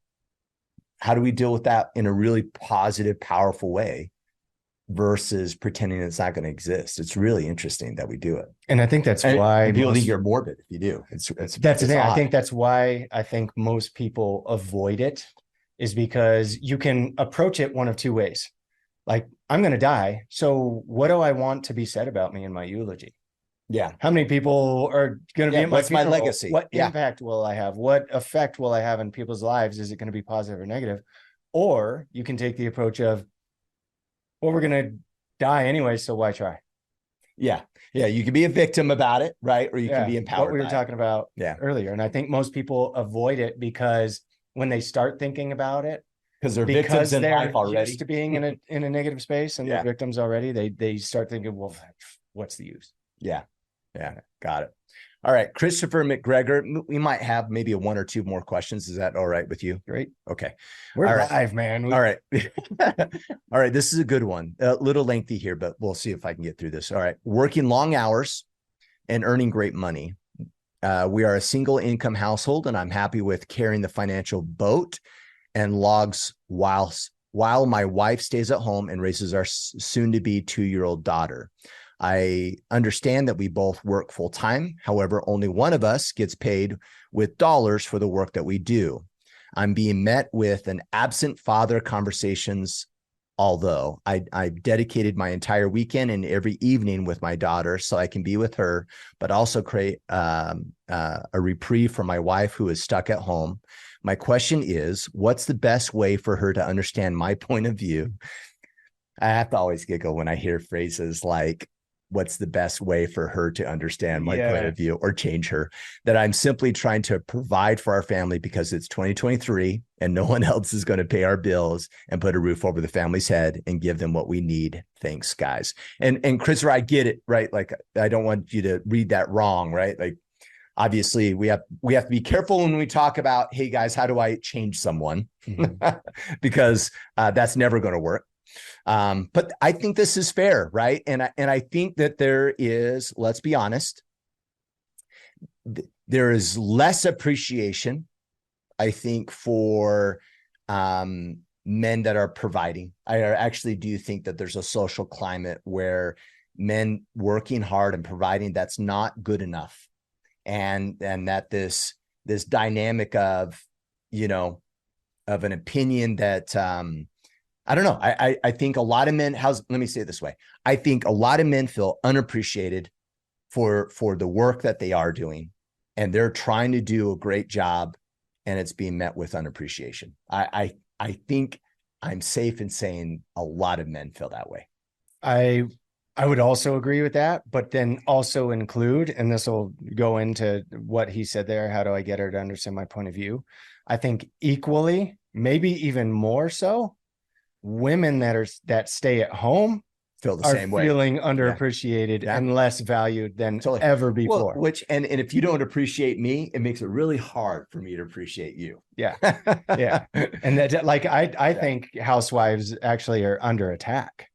how do we deal with that in a really positive, powerful way versus pretending it's not going to exist? It's really interesting that we do it. And I think that's why people think you're morbid if you do. That's the thing. I think that's why I think most people avoid it, is because you can approach it one of two ways. Like, I'm going to die. So what do I want to be said about me in my eulogy? Yeah. How many people are going to be in what's my legacy? What impact will I have? What effect will I have in people's lives? Is it going to be positive or negative? Or you can take the approach of, well, we're going to die anyway, so why try? Yeah. Yeah. You can be a victim about it, right? Or you can be empowered. What we were talking about earlier. And I think most people avoid it because when they start thinking about it, because they're victims in life already, used to being in a negative space, and they're victims already, they start thinking, well, what's the use? Yeah. Got it. All right, Christopher McGregor, we might have maybe one or two more questions. Is that all right with you? Great. Okay. We're live, man. All right. All right. This is a good one. A little lengthy here, but we'll see if I can get through this. All right. Working long hours and earning great money. We are a single income household, and I'm happy with carrying the financial boat and logs while my wife stays at home and raises our soon-to-be 2-year-old daughter. I understand that we both work full time. However, only one of us gets paid with dollars for the work that we do. I'm being met with an absent father conversations, although I've dedicated my entire weekend and every evening with my daughter so I can be with her, but also create a reprieve for my wife who is stuck at home. My question is, what's the best way for her to understand my point of view? I have to always giggle when I hear phrases like, what's the best way for her to understand my point of view or change her? That I'm simply trying to provide for our family because it's 2023 and no one else is going to pay our bills and put a roof over the family's head and give them what we need. Thanks, guys. And Christopher, I get it, right? Like, I don't want you to read that wrong, right? Like, obviously we have to be careful when we talk about, hey guys, how do I change someone? Because that's never going to work. But I think this is fair, right? And I think that there is, let's be honest, there is less appreciation, I think, for men that are providing. I actually do think that there's a social climate where men working hard and providing, that's not good enough. And that this dynamic of, you know, of an opinion that I don't know. I think a lot of men, let me say it this way. I think a lot of men feel unappreciated for the work that they are doing, and they're trying to do a great job, and it's being met with unappreciation. I think I'm safe in saying a lot of men feel that way. I would also agree with that, but then also include, and this will go into what he said there, how do I get her to understand my point of view? I think equally, maybe even more so, women that stay at home feel the same way, feeling underappreciated and less valued than ever before. Well, and if you don't appreciate me, it makes it really hard for me to appreciate you. Yeah. Yeah. And that, like, I think housewives actually are under attack.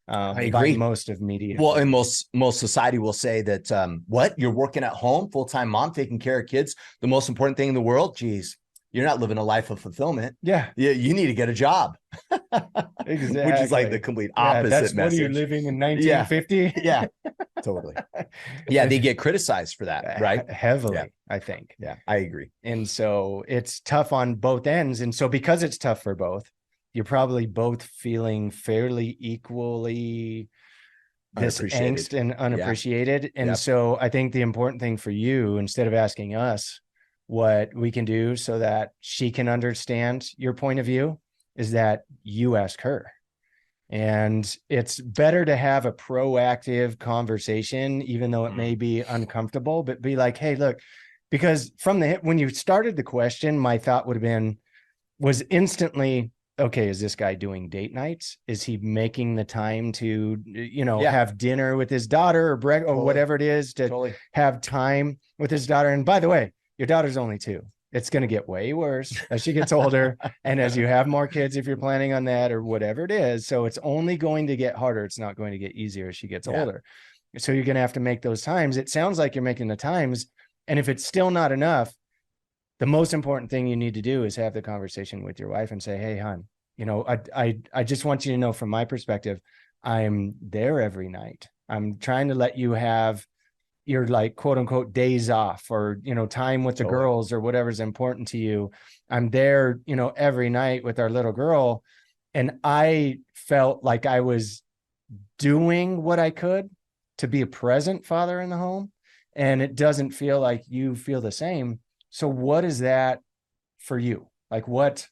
I agree. By most of media. Well, and most society will say that, what, you're working at home, full-time mom, taking care of kids, the most important thing in the world. Geez, you're not living a life of fulfillment. Yeah. You need to get a job. Exactly. Which is like the complete opposite message. What are you living in 1950? Yeah, totally. Yeah, they get criticized for that, right? Heavily, I think. Yeah, I agree. And so it's tough on both ends. And so because it's tough for both, you're probably both feeling fairly equally this angst and unappreciated. Yeah. And so I think the important thing for you, instead of asking us what we can do so that she can understand your point of view, is that you ask her. And it's better to have a proactive conversation, even though it may be uncomfortable, but be like, hey, look, because when you started the question, my thought was instantly, okay, is this guy doing date nights? Is he making the time to, have dinner with his daughter or whatever it is to have time with his daughter? And by the way, your daughter's only 2. It's going to get way worse as she gets older. And as you have more kids, if you're planning on that or whatever it is. So it's only going to get harder. It's not going to get easier as she gets older. So you're going to have to make those times. It sounds like you're making the times. And if it's still not enough, the most important thing you need to do is have the conversation with your wife and say, hey, hon, I just want you to know from my perspective, I'm there every night. I'm trying to let you have your, like, quote unquote, days off or, time with the girls or whatever's important to you. I'm there, every night with our little girl. And I felt like I was doing what I could to be a present father in the home. And it doesn't feel like you feel the same. So what is that for you? Like, what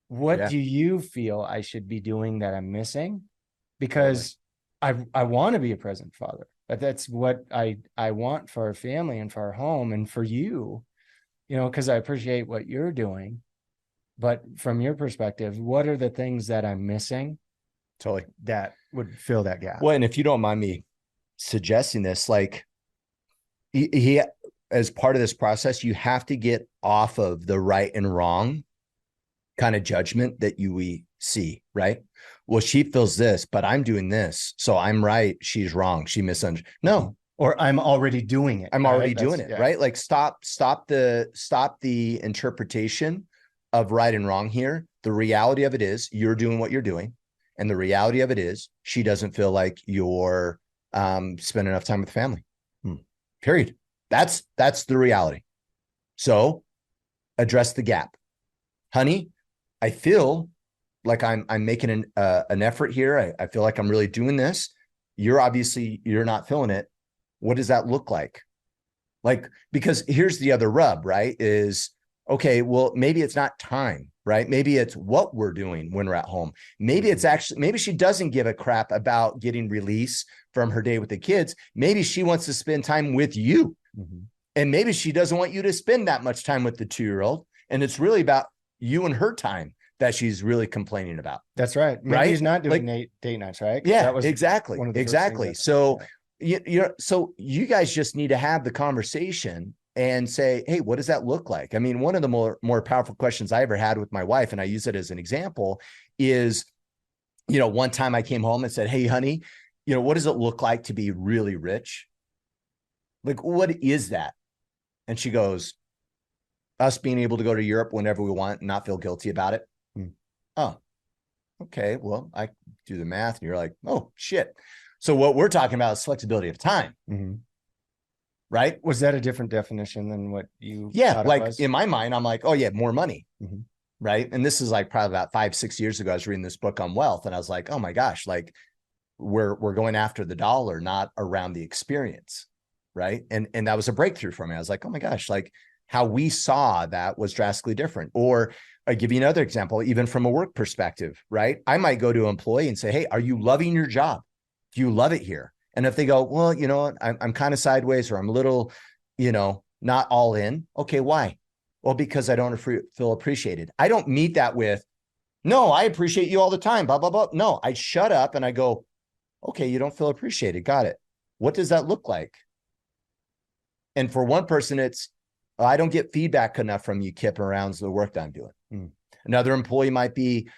do you feel I should be doing that I'm missing? Because I want to be a present father, but that's what I want for our family and for our home and for you, because I appreciate what you're doing. But from your perspective, what are the things that I'm missing? Totally. That would fill that gap. Well, and if you don't mind me suggesting this, like, he as part of this process, you have to get off of the right and wrong kind of judgment that we see, right? Well, she feels this, but I'm doing this, so I'm right, she's wrong, she misunderstood. No, or I'm already doing it. I'm already doing it, right? Like, stop the interpretation of right and wrong here. The reality of it is you're doing what you're doing, and the reality of it is she doesn't feel like you're spending enough time with family. Period. That's the reality. So address the gap. Honey, I feel like I'm making an effort here. I feel like I'm really doing this. You're not feeling it. What does that look like? Like, because here's the other rub, right? Is Okay, well, maybe it's not time, right? Maybe it's what we're doing when we're at home. Maybe it's actually, maybe she doesn't give a crap about getting release from her day with the kids. Maybe she wants to spend time with you. And maybe she doesn't want you to spend that much time with the 2-year-old. And it's really about you and her time that she's really complaining about. That's right. Maybe right? he's not doing Like, date nights, right? Yeah, That was exactly. one of the first Exactly. things So so you guys just need to have the conversation and say, hey, what does that look like? I mean, one of the more powerful questions I ever had with my wife, and I use it as an example, is, one time I came home and said, hey, honey, what does it look like to be really rich? Like, what is that? And she goes, us being able to go to Europe whenever we want and not feel guilty about it. Oh, okay. Well, I do the math and you're like, oh, shit. So what we're talking about is flexibility of time. Right? Was that a different definition than what you thought like it was? In my mind, I'm like, oh yeah, more money. Right. And this is like probably about 5-6 years ago. I was reading this book on wealth and I was like, oh my gosh, like we're going after the dollar, not around the experience. Right. And that was a breakthrough for me. I was like, oh my gosh, like how we saw that was drastically different. Or I give you another example, even from a work perspective, right? I might go to an employee and say, hey, are you loving your job? Do you love it here? And if they go, well, I'm kind of sideways, or I'm a little, not all in. Okay, why? Well, because I don't feel appreciated. I don't meet that with, no, I appreciate you all the time, blah, blah, blah. No, I shut up and I go, okay, you don't feel appreciated. Got it. What does that look like? And for one person, it's, I don't get feedback enough from you, Kip, around the work that I'm doing. Another employee might be,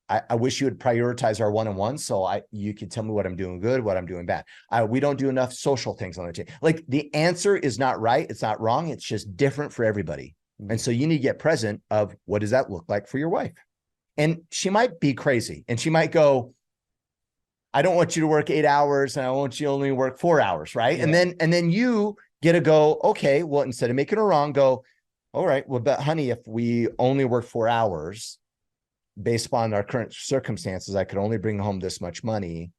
I wish you would prioritize our one-on-one so you could tell me what I'm doing good, what I'm doing bad. We don't do enough social things on the team. Like, the answer is not right. It's not wrong. It's just different for everybody. And so you need to get present of what does that look like for your wife? And she might be crazy and she might go, I don't want you to work 8 hours and I want you to only work 4 hours. Right. Yeah. And then you get to go, okay, well, instead of making her wrong, go, all right, well, but honey, if we only work 4 hours, based upon our current circumstances, I could only bring home this much money.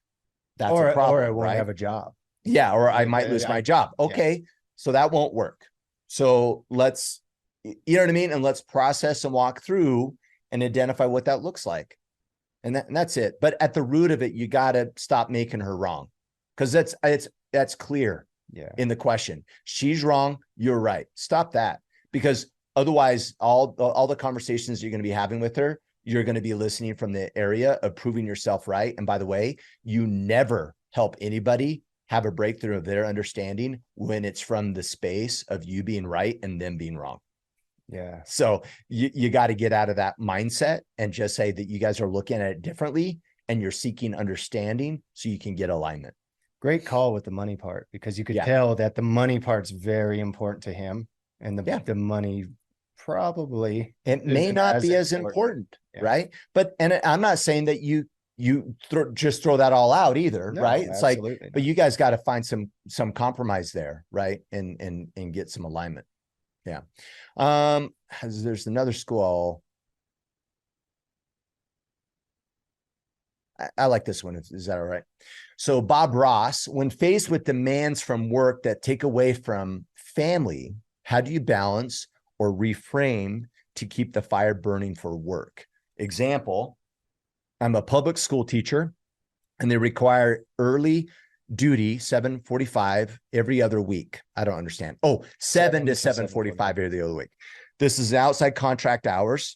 That's a problem. Or I won't have a job. Yeah. Or I might lose my job. Okay. Yeah. So that won't work. So let's, you know what I mean? And let's process and walk through and identify what that looks like. And that's it. But at the root of it, you got to stop making her wrong. Because that's clear in the question. She's wrong. You're right. Stop that. Because otherwise, all the conversations you're going to be having with her, you're going to be listening from the area of proving yourself right. And by the way, you never help anybody have a breakthrough of their understanding when it's from the space of you being right and them being wrong. Yeah. So you got to get out of that mindset and just say that you guys are looking at it differently and you're seeking understanding so you can get alignment. Great call with the money part, because you could tell that the money part's very important to him, and the money probably it may not be as important, right? But I'm not saying that you just throw that all out either, right? It's like, but you guys got to find some compromise there, right? And get some alignment. Yeah. There's another school. I like this one. Is that all right? So Bob Ross, when faced with demands from work that take away from family, how do you balance or reframe to keep the fire burning for work? Example, I'm a public school teacher and they require early duty 7:45 every other week. I don't understand. 7 to 7:45 every other week. This is outside contract hours,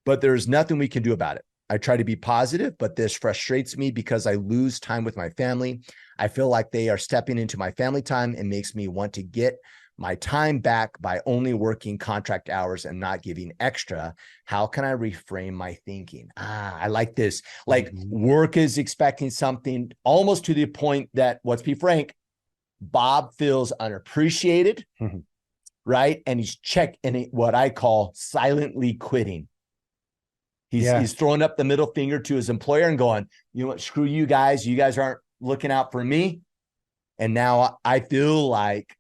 but there's nothing we can do about it. I try to be positive, but this frustrates me because I lose time with my family. I feel like they are stepping into my family time and makes me want to get my time back by only working contract hours and not giving extra. How can I reframe my thinking? I like this. Like, work is expecting something almost to the point that, let's be frank, Bob feels unappreciated, right? And he's what I call silently quitting. He's throwing up the middle finger to his employer and going, you know what, screw you guys. You guys aren't looking out for me. And now I feel like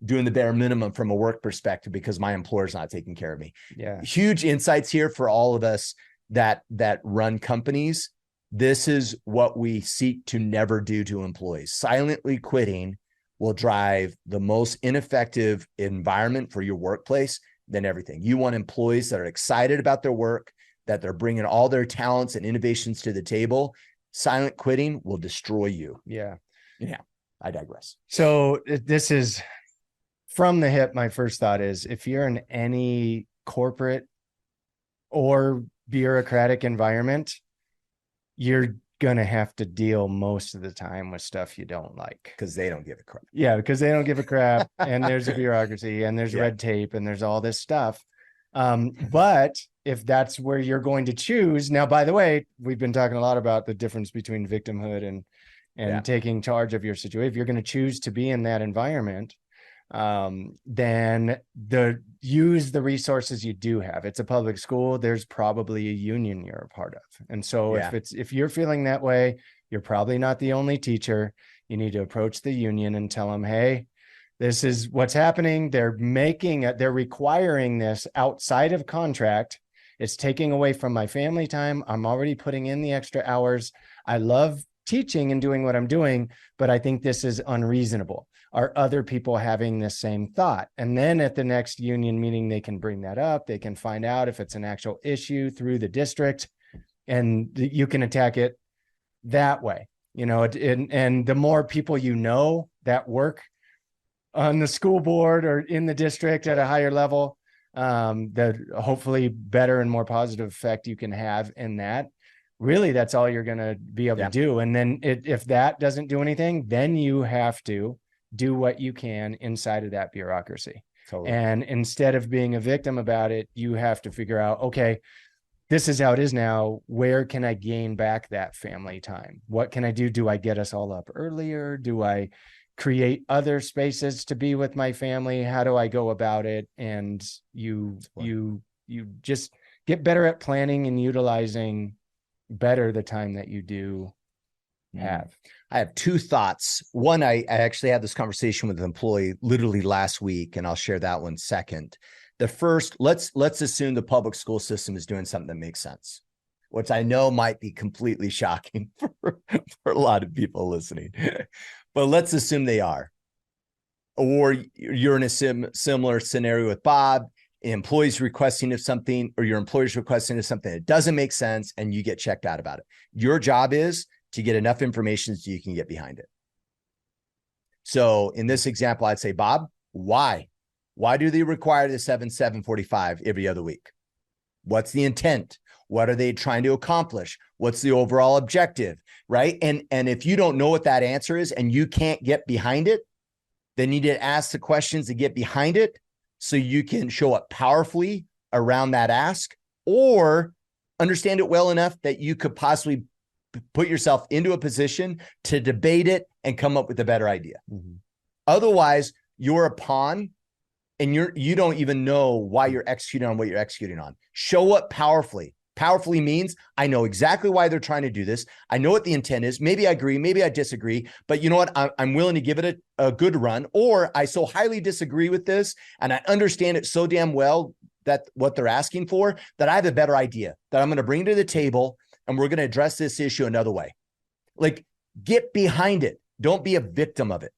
doing the bare minimum from a work perspective because my employer's not taking care of me. Yeah. Huge insights here for all of us that run companies. This is what we seek to never do to employees. Silently quitting will drive the most ineffective environment for your workplace than everything. You want employees that are excited about their work, that they're bringing all their talents and innovations to the table. Silent quitting will destroy you. Yeah. Yeah. I digress. So this is from the hip. My first thought is, if you're in any corporate or bureaucratic environment, you're going to have to deal most of the time with stuff you don't like. Because they don't give a crap. Yeah, because they don't give a crap. And there's a bureaucracy and there's red tape and there's all this stuff. But if that's where you're going to choose, now, by the way, we've been talking a lot about the difference between victimhood and taking charge of your situation. If you're going to choose to be in that environment, then use the resources you do have. It's a public school. There's probably a union you're a part of. And so if you're feeling that way, you're probably not the only teacher. You need to approach the union and tell them, hey, this is what's happening. They're requiring this outside of contract. It's taking away from my family time. I'm already putting in the extra hours. I love teaching and doing what I'm doing, but I think this is unreasonable. Are other people having the same thought? And then at the next union meeting, they can bring that up. They can find out if it's an actual issue through the district, and you can attack it that way. And the more people that work on the school board or in the district at a higher level, the hopefully better and more positive effect you can have in that. Really, that's all you're going to be able to do. And then if that doesn't do anything, then you have to do what you can inside of that bureaucracy. Totally. And instead of being a victim about it, you have to figure out, okay, this is how it is now. Where can I gain back that family time? What can I do? Do I get us all up earlier? Do I create other spaces to be with my family? How do I go about it? And you just get better at planning and utilizing better the time that you do have. I have two thoughts. One, I actually had this conversation with an employee literally last week, and I'll share that one second. The first, let's assume the public school system is doing something that makes sense, which I know might be completely shocking for a lot of people listening, but let's assume they are. Or you're in a similar scenario with Bob, employees requesting of something, or your employer's requesting of something that doesn't make sense, and you get checked out about it. Your job is to get enough information so you can get behind it. So in this example, I'd say, Bob, why? Why do they require the 7/7/45 every other week? What's the intent? What are they trying to accomplish? What's the overall objective, right? And if you don't know what that answer is and you can't get behind it, then you need to ask the questions to get behind it so you can show up powerfully around that ask, or understand it well enough that you could possibly put yourself into a position to debate it and come up with a better idea. Mm-hmm. Otherwise, you're a pawn and you don't even know why you're executing on what you're executing on. Show up powerfully. Powerfully means I know exactly why they're trying to do this. I know what the intent is. Maybe I agree, maybe I disagree, but you know what? I'm willing to give it a good run, or I so highly disagree with this and I understand it so damn well that what they're asking for, that I have a better idea that I'm going to bring to the table, and we're going to address this issue another way. Like, get behind it. Don't be a victim of it.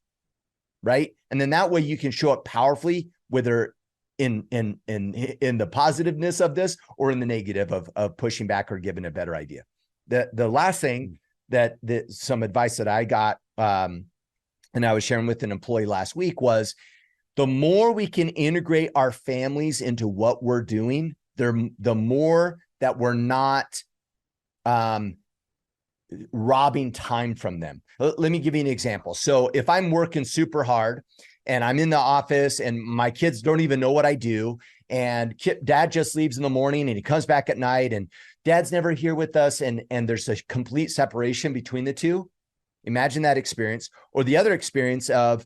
Right. And then that way you can show up powerfully, whether in the positiveness of this or in the negative of pushing back or giving a better idea. The last thing that some advice that I got, and I was sharing with an employee last week, was the more we can integrate our families into what we're doing, the more that we're not robbing time from them. Let me give you an example. So if I'm working super hard and I'm in the office and my kids don't even know what I do, and dad just leaves in the morning and he comes back at night and dad's never here with us, and there's a complete separation between the two. Imagine that experience. Or the other experience of,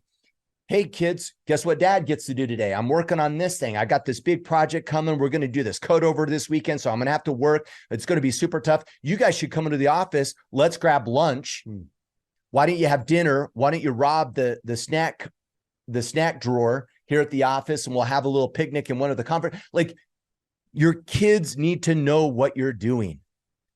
hey kids, guess what dad gets to do today? I'm working on this thing. I got this big project coming. We're going to do this code over this weekend, so I'm going to have to work. It's going to be super tough. You guys should come into the office. Let's grab lunch. Why don't you have dinner? Why don't you rob the snack drawer here at the office, and we'll have a little picnic in one of the conference. Like, your kids need to know what you're doing,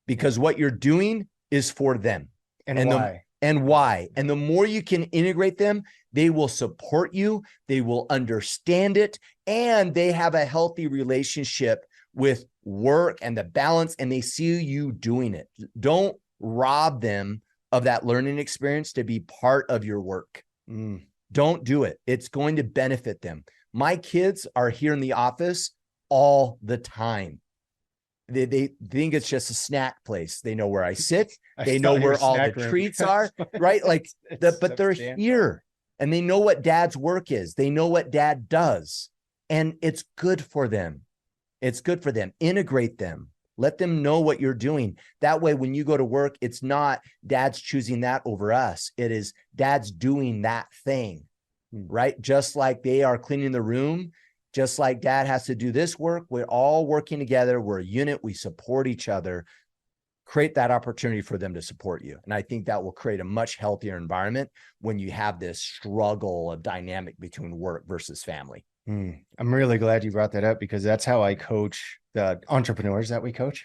because what you're doing is for them. And why? and why. And the more you can integrate them, they will support you, they will understand it, and they have a healthy relationship with work and the balance, and they see you doing it. Don't rob them of that learning experience to be part of your work. Don't do it. It's going to benefit them. My kids are here in the office all the time. They think it's just a snack place. They know where I sit. They know where all the treats are, right? Like, but they're here and they know what dad's work is. They know what dad does, and it's good for them. It's good for them. Integrate them. Let them know what you're doing. That way, when you go to work, it's not dad's choosing that over us. It is dad's doing that thing, right? Just like they are cleaning the room, just like dad has to do this work. We're all working together. We're a unit. We support each other. Create that opportunity for them to support you. And I think that will create a much healthier environment when you have this struggle of dynamic between work versus family. I'm really glad you brought that up, because that's how I coach the entrepreneurs that we coach.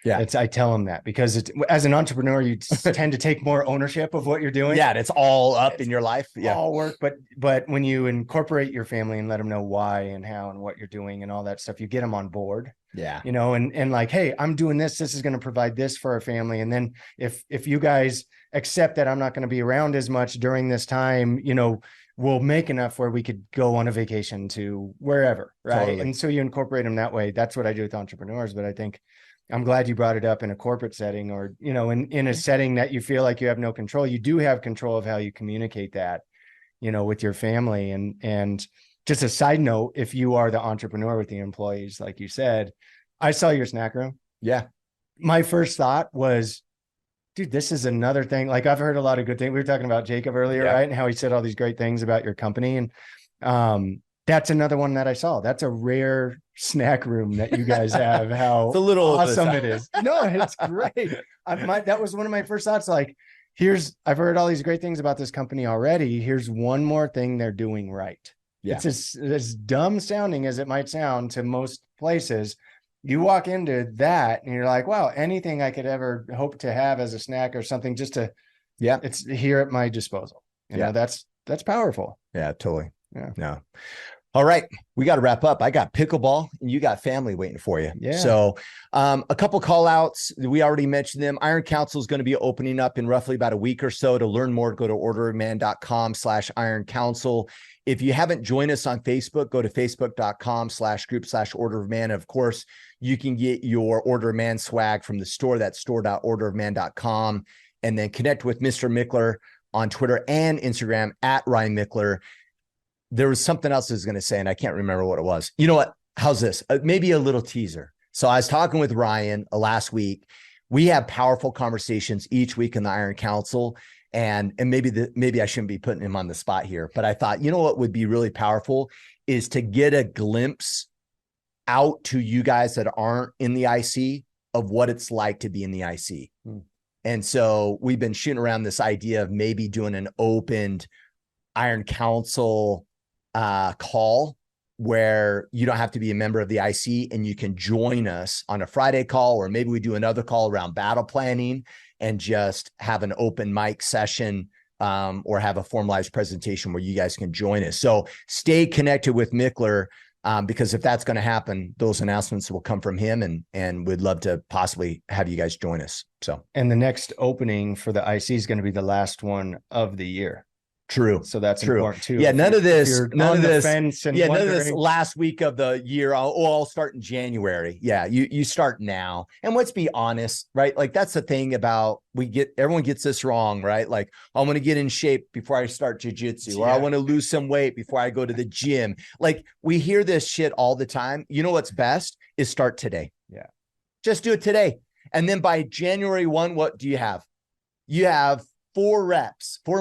Yeah, I tell them that, because as an entrepreneur, you tend to take more ownership of what you're doing. Yeah, it's all up in your life. Yeah, all work. But when you incorporate your family and let them know why and how and what you're doing and all that stuff, you get them on board. Yeah, you know, and like, hey, I'm doing this. This is going to provide this for our family. And then if you guys accept that I'm not going to be around as much during this time, you know, we'll make enough where we could go on a vacation to wherever, right? Totally. And so you incorporate them that way. That's what I do with entrepreneurs. But I think I'm glad you brought it up in a corporate setting, or, you know, in a setting that you feel like you have no control. You do have control of how you communicate that, you know, with your family. And just a side note, if you are the entrepreneur with the employees, like you said, I saw your snack room. Yeah. My first thought was, dude, this is another thing. Like, I've heard a lot of good things. We were talking about Jacob earlier, right? And how he said all these great things about your company. And that's another one that I saw. That's a rare snack room that you guys have. How it's a little awesome it is. No, it's great. That was one of my first thoughts. Like, I've heard all these great things about this company already. Here's one more thing they're doing right. Yeah. It's as dumb sounding as it might sound to most places. You walk into that and you're like, wow, anything I could ever hope to have as a snack or something, just to, it's here at my disposal. You know, that's powerful. Yeah, totally. Yeah. No. All right. We got to wrap up. I got pickleball and you got family waiting for you. Yeah. So a couple call outs. We already mentioned them. Iron Council is going to be opening up in roughly about a week or so. To learn more, go to orderofman.com/Iron Council. If you haven't joined us on Facebook, go to facebook.com/group/Order of Man. Of course, you can get your Order of Man swag from the store. That's store.orderofman.com. And then connect with Mr. Mickler on Twitter and Instagram at Ryan Mickler. There was something else I was going to say, and I can't remember what it was. You know what? How's this? Maybe a little teaser. So I was talking with Ryan last week. We have powerful conversations each week in the Iron Council. And maybe I shouldn't be putting him on the spot here, but I thought, you know what would be really powerful is to get a glimpse out to you guys that aren't in the IC of what it's like to be in the IC. And so we've been shooting around this idea of maybe doing an opened Iron Council call where you don't have to be a member of the IC and you can join us on a Friday call, or maybe we do another call around battle planning and just have an open mic session or have a formalized presentation where you guys can join us. So stay connected with Mickler because if that's going to happen, those announcements will come from him, and we'd love to possibly have you guys join us. So, and the next opening for the IC is going to be the last one of the year. True. So that's important too. Yeah. None of this last week of the year. I'll start in January. Yeah. You start now. And let's be honest, right? Like, that's the thing about, everyone gets this wrong, right? Like, I want to get in shape before I start jujitsu, or I want to lose some weight before I go to the gym. Like, we hear this shit all the time. You know, what's best is start today. Yeah. Just do it today. And then by January 1, what do you have? You have 4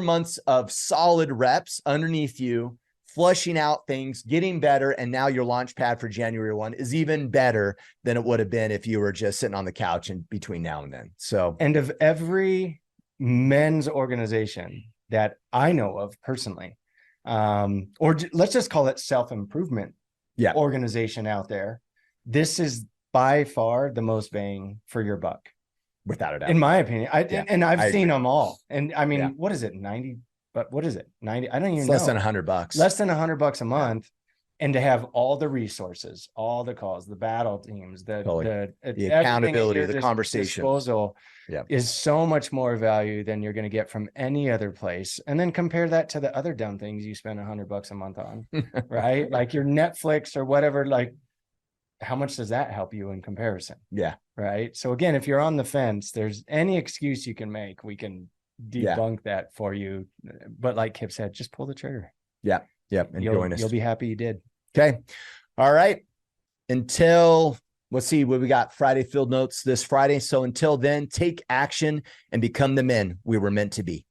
months of solid reps underneath you, flushing out things, getting better. And now your launch pad for January 1 is even better than it would have been if you were just sitting on the couch in between now and then. So, and of every men's organization that I know of personally, or let's just call it self-improvement organization out there, this is by far the most bang for your buck. Without a doubt. In my opinion, and I've seen them all. And I mean, Yeah. what is it? 90, but what is it? 90? I don't even It's know. less than $100. Less than $100 a month. And to have all the resources, all the calls, the battle teams, the accountability, the conversation disposal is so much more value than you're going to get from any other place. And then compare that to the other dumb things you spend $100 a month on, right? Like your Netflix or whatever, like how much does that help you in comparison? Yeah. Right. So again, if you're on the fence, there's any excuse you can make, we can debunk that for you. But like Kip said, just pull the trigger. Yeah. Yep. And you'll be happy you did. Okay. All right. Until let's see what we got. Friday field notes this Friday. So until then, take action and become the men we were meant to be.